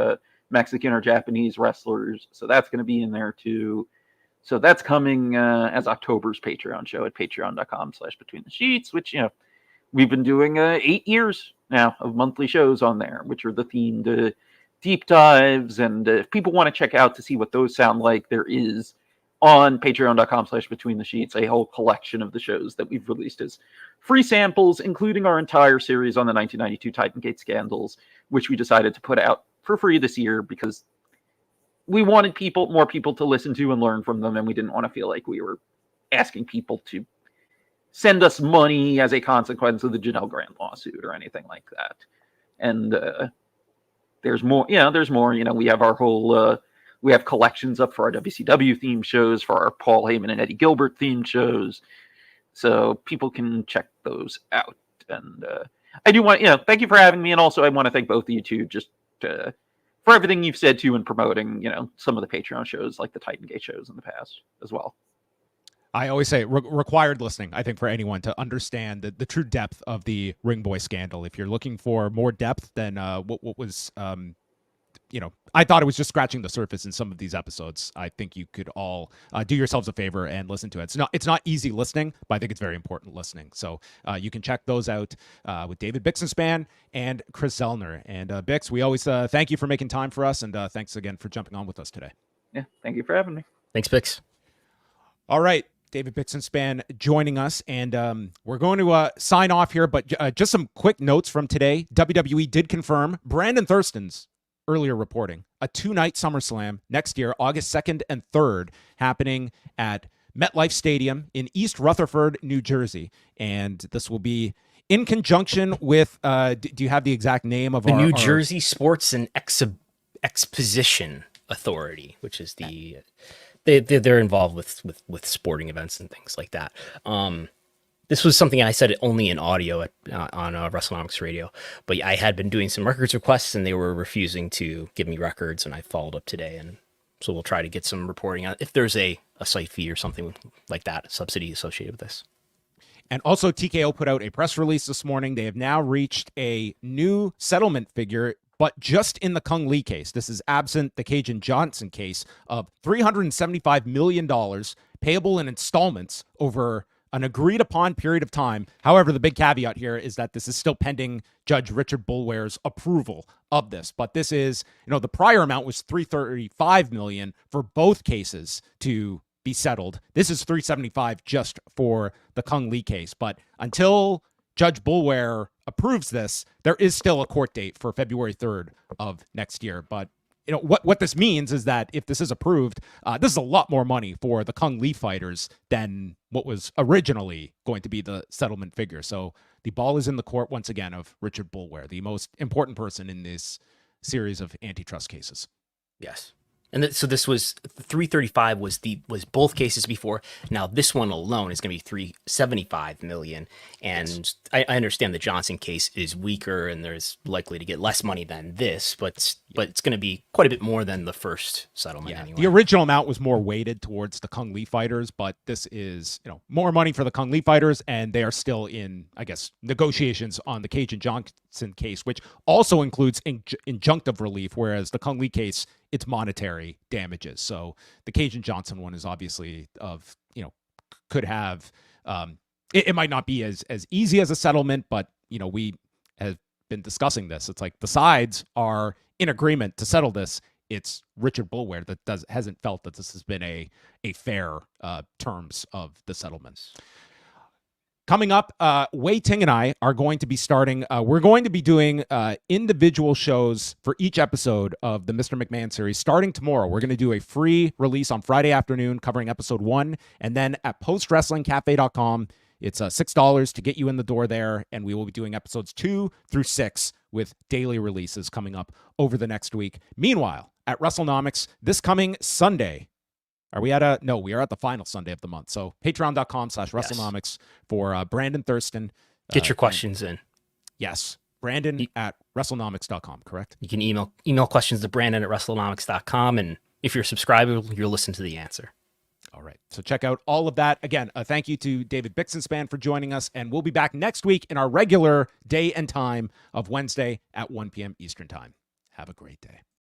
[SPEAKER 10] Mexican or Japanese wrestlers. So that's going to be in there too. So that's coming as October's Patreon show at patreon.com/betweenthesheets, which, we've been doing 8 years now of monthly shows on there, which are the themed deep dives. And if people want to check out to see what those sound like, there is on patreon.com/betweenthesheets a whole collection of the shows that we've released as free samples, including our entire series on the 1992 Titan Gate scandals, which we decided to put out for free this year because we wanted more people to listen to and learn from them, and we didn't want to feel like we were asking people to send us money as a consequence of the Janelle Grant lawsuit or anything like that. And there's more. There's more. We have our whole. We have collections up for our WCW themed shows, for our Paul Heyman and Eddie Gilbert themed shows, so people can check those out. And I do want, thank you for having me, and also I want to thank both of you too, just for everything you've said too in promoting, some of the Patreon shows like the Titan Gate shows in the past as well.
[SPEAKER 5] I always say required listening, I think, for anyone to understand the true depth of the Ring Boy scandal. If you're looking for more depth than what was, I thought it was just scratching the surface in some of these episodes. I think you could all do yourselves a favor and listen to it. It's not easy listening, but I think it's very important listening. So you can check those out with David Bixenspan and Chris Zellner. And Bix, we always thank you for making time for us, and thanks again for jumping on with us today.
[SPEAKER 10] Yeah, thank you for having me.
[SPEAKER 6] Thanks, Bix.
[SPEAKER 5] All right. David Bixenspan joining us, and we're going to sign off here, but just some quick notes from today. WWE did confirm Brandon Thurston's earlier reporting a 2-night SummerSlam next year, August 2nd and 3rd, happening at MetLife Stadium in East Rutherford, New Jersey. And this will be in conjunction with, do you have the exact name of
[SPEAKER 6] the New Jersey Sports and Exposition Authority, which is the... They're involved with sporting events and things like that. This was something I said only in audio on Wrestlenomics Radio, but I had been doing some records requests and they were refusing to give me records, and I followed up today, and so we'll try to get some reporting on if there's a site fee or something like that, a subsidy associated with this.
[SPEAKER 5] And also, TKO put out a press release this morning. They have now reached a new settlement figure But just in the Cung Lee case, this is absent the Cajun Johnson case, of $375 million payable in installments over an agreed upon period of time. However, the big caveat here is that this is still pending Judge Richard Boulware's approval of this. But this is, the prior amount was $335 million for both cases to be settled. This is $375 just for the Cung Lee case. But until Judge Boulware approves this, there is still a court date for February 3rd of next year. But what this means is that if this is approved, this is a lot more money for the Cung Lee fighters than what was originally going to be the settlement figure. So the ball is in the court once again of Richard Boulware, the most important person in this series of antitrust cases.
[SPEAKER 6] Yes. And so this was 335 was both cases before. Now this one alone is going to be 375 million. And yes. I understand the Johnson case is weaker and there's likely to get less money than this, but it's going to be quite a bit more than the first settlement anyway.
[SPEAKER 5] The original amount was more weighted towards the Cung Lee fighters, but this is, more money for the Cung Lee fighters, and they are still in, I guess, negotiations on the Cajun Johnson case, which also includes injunctive relief, whereas the Cung Lee case, it's monetary damages. So the Cajun Johnson one is obviously could have, it might not be as easy as a settlement, but, we have been discussing this. It's like the sides are in agreement to settle this. It's Richard Boulware that hasn't felt that this has been a fair terms of the settlements. Coming up, Wei Ting and I are going to be starting, we're going to be doing individual shows for each episode of the Mr. McMahon series starting tomorrow. We're going to do a free release on Friday afternoon covering episode 1, and then at postwrestlingcafe.com, it's $6 to get you in the door there, and we will be doing episodes 2 through 6 with daily releases coming up over the next week. Meanwhile, at Wrestlenomics, this coming Sunday, we are at the final Sunday of the month. So patreon.com/Wrestlenomics for Brandon Thurston.
[SPEAKER 6] Get your questions in.
[SPEAKER 5] Yes. Brandon at Wrestlenomics.com, correct?
[SPEAKER 6] You can email questions to Brandon at Wrestlenomics.com. And if you're a subscriber, you'll listen to the answer.
[SPEAKER 5] All right. So check out all of that. Again, thank you to David Bixenspan for joining us. And we'll be back next week in our regular day and time of Wednesday at 1 p.m. Eastern Time. Have a great day.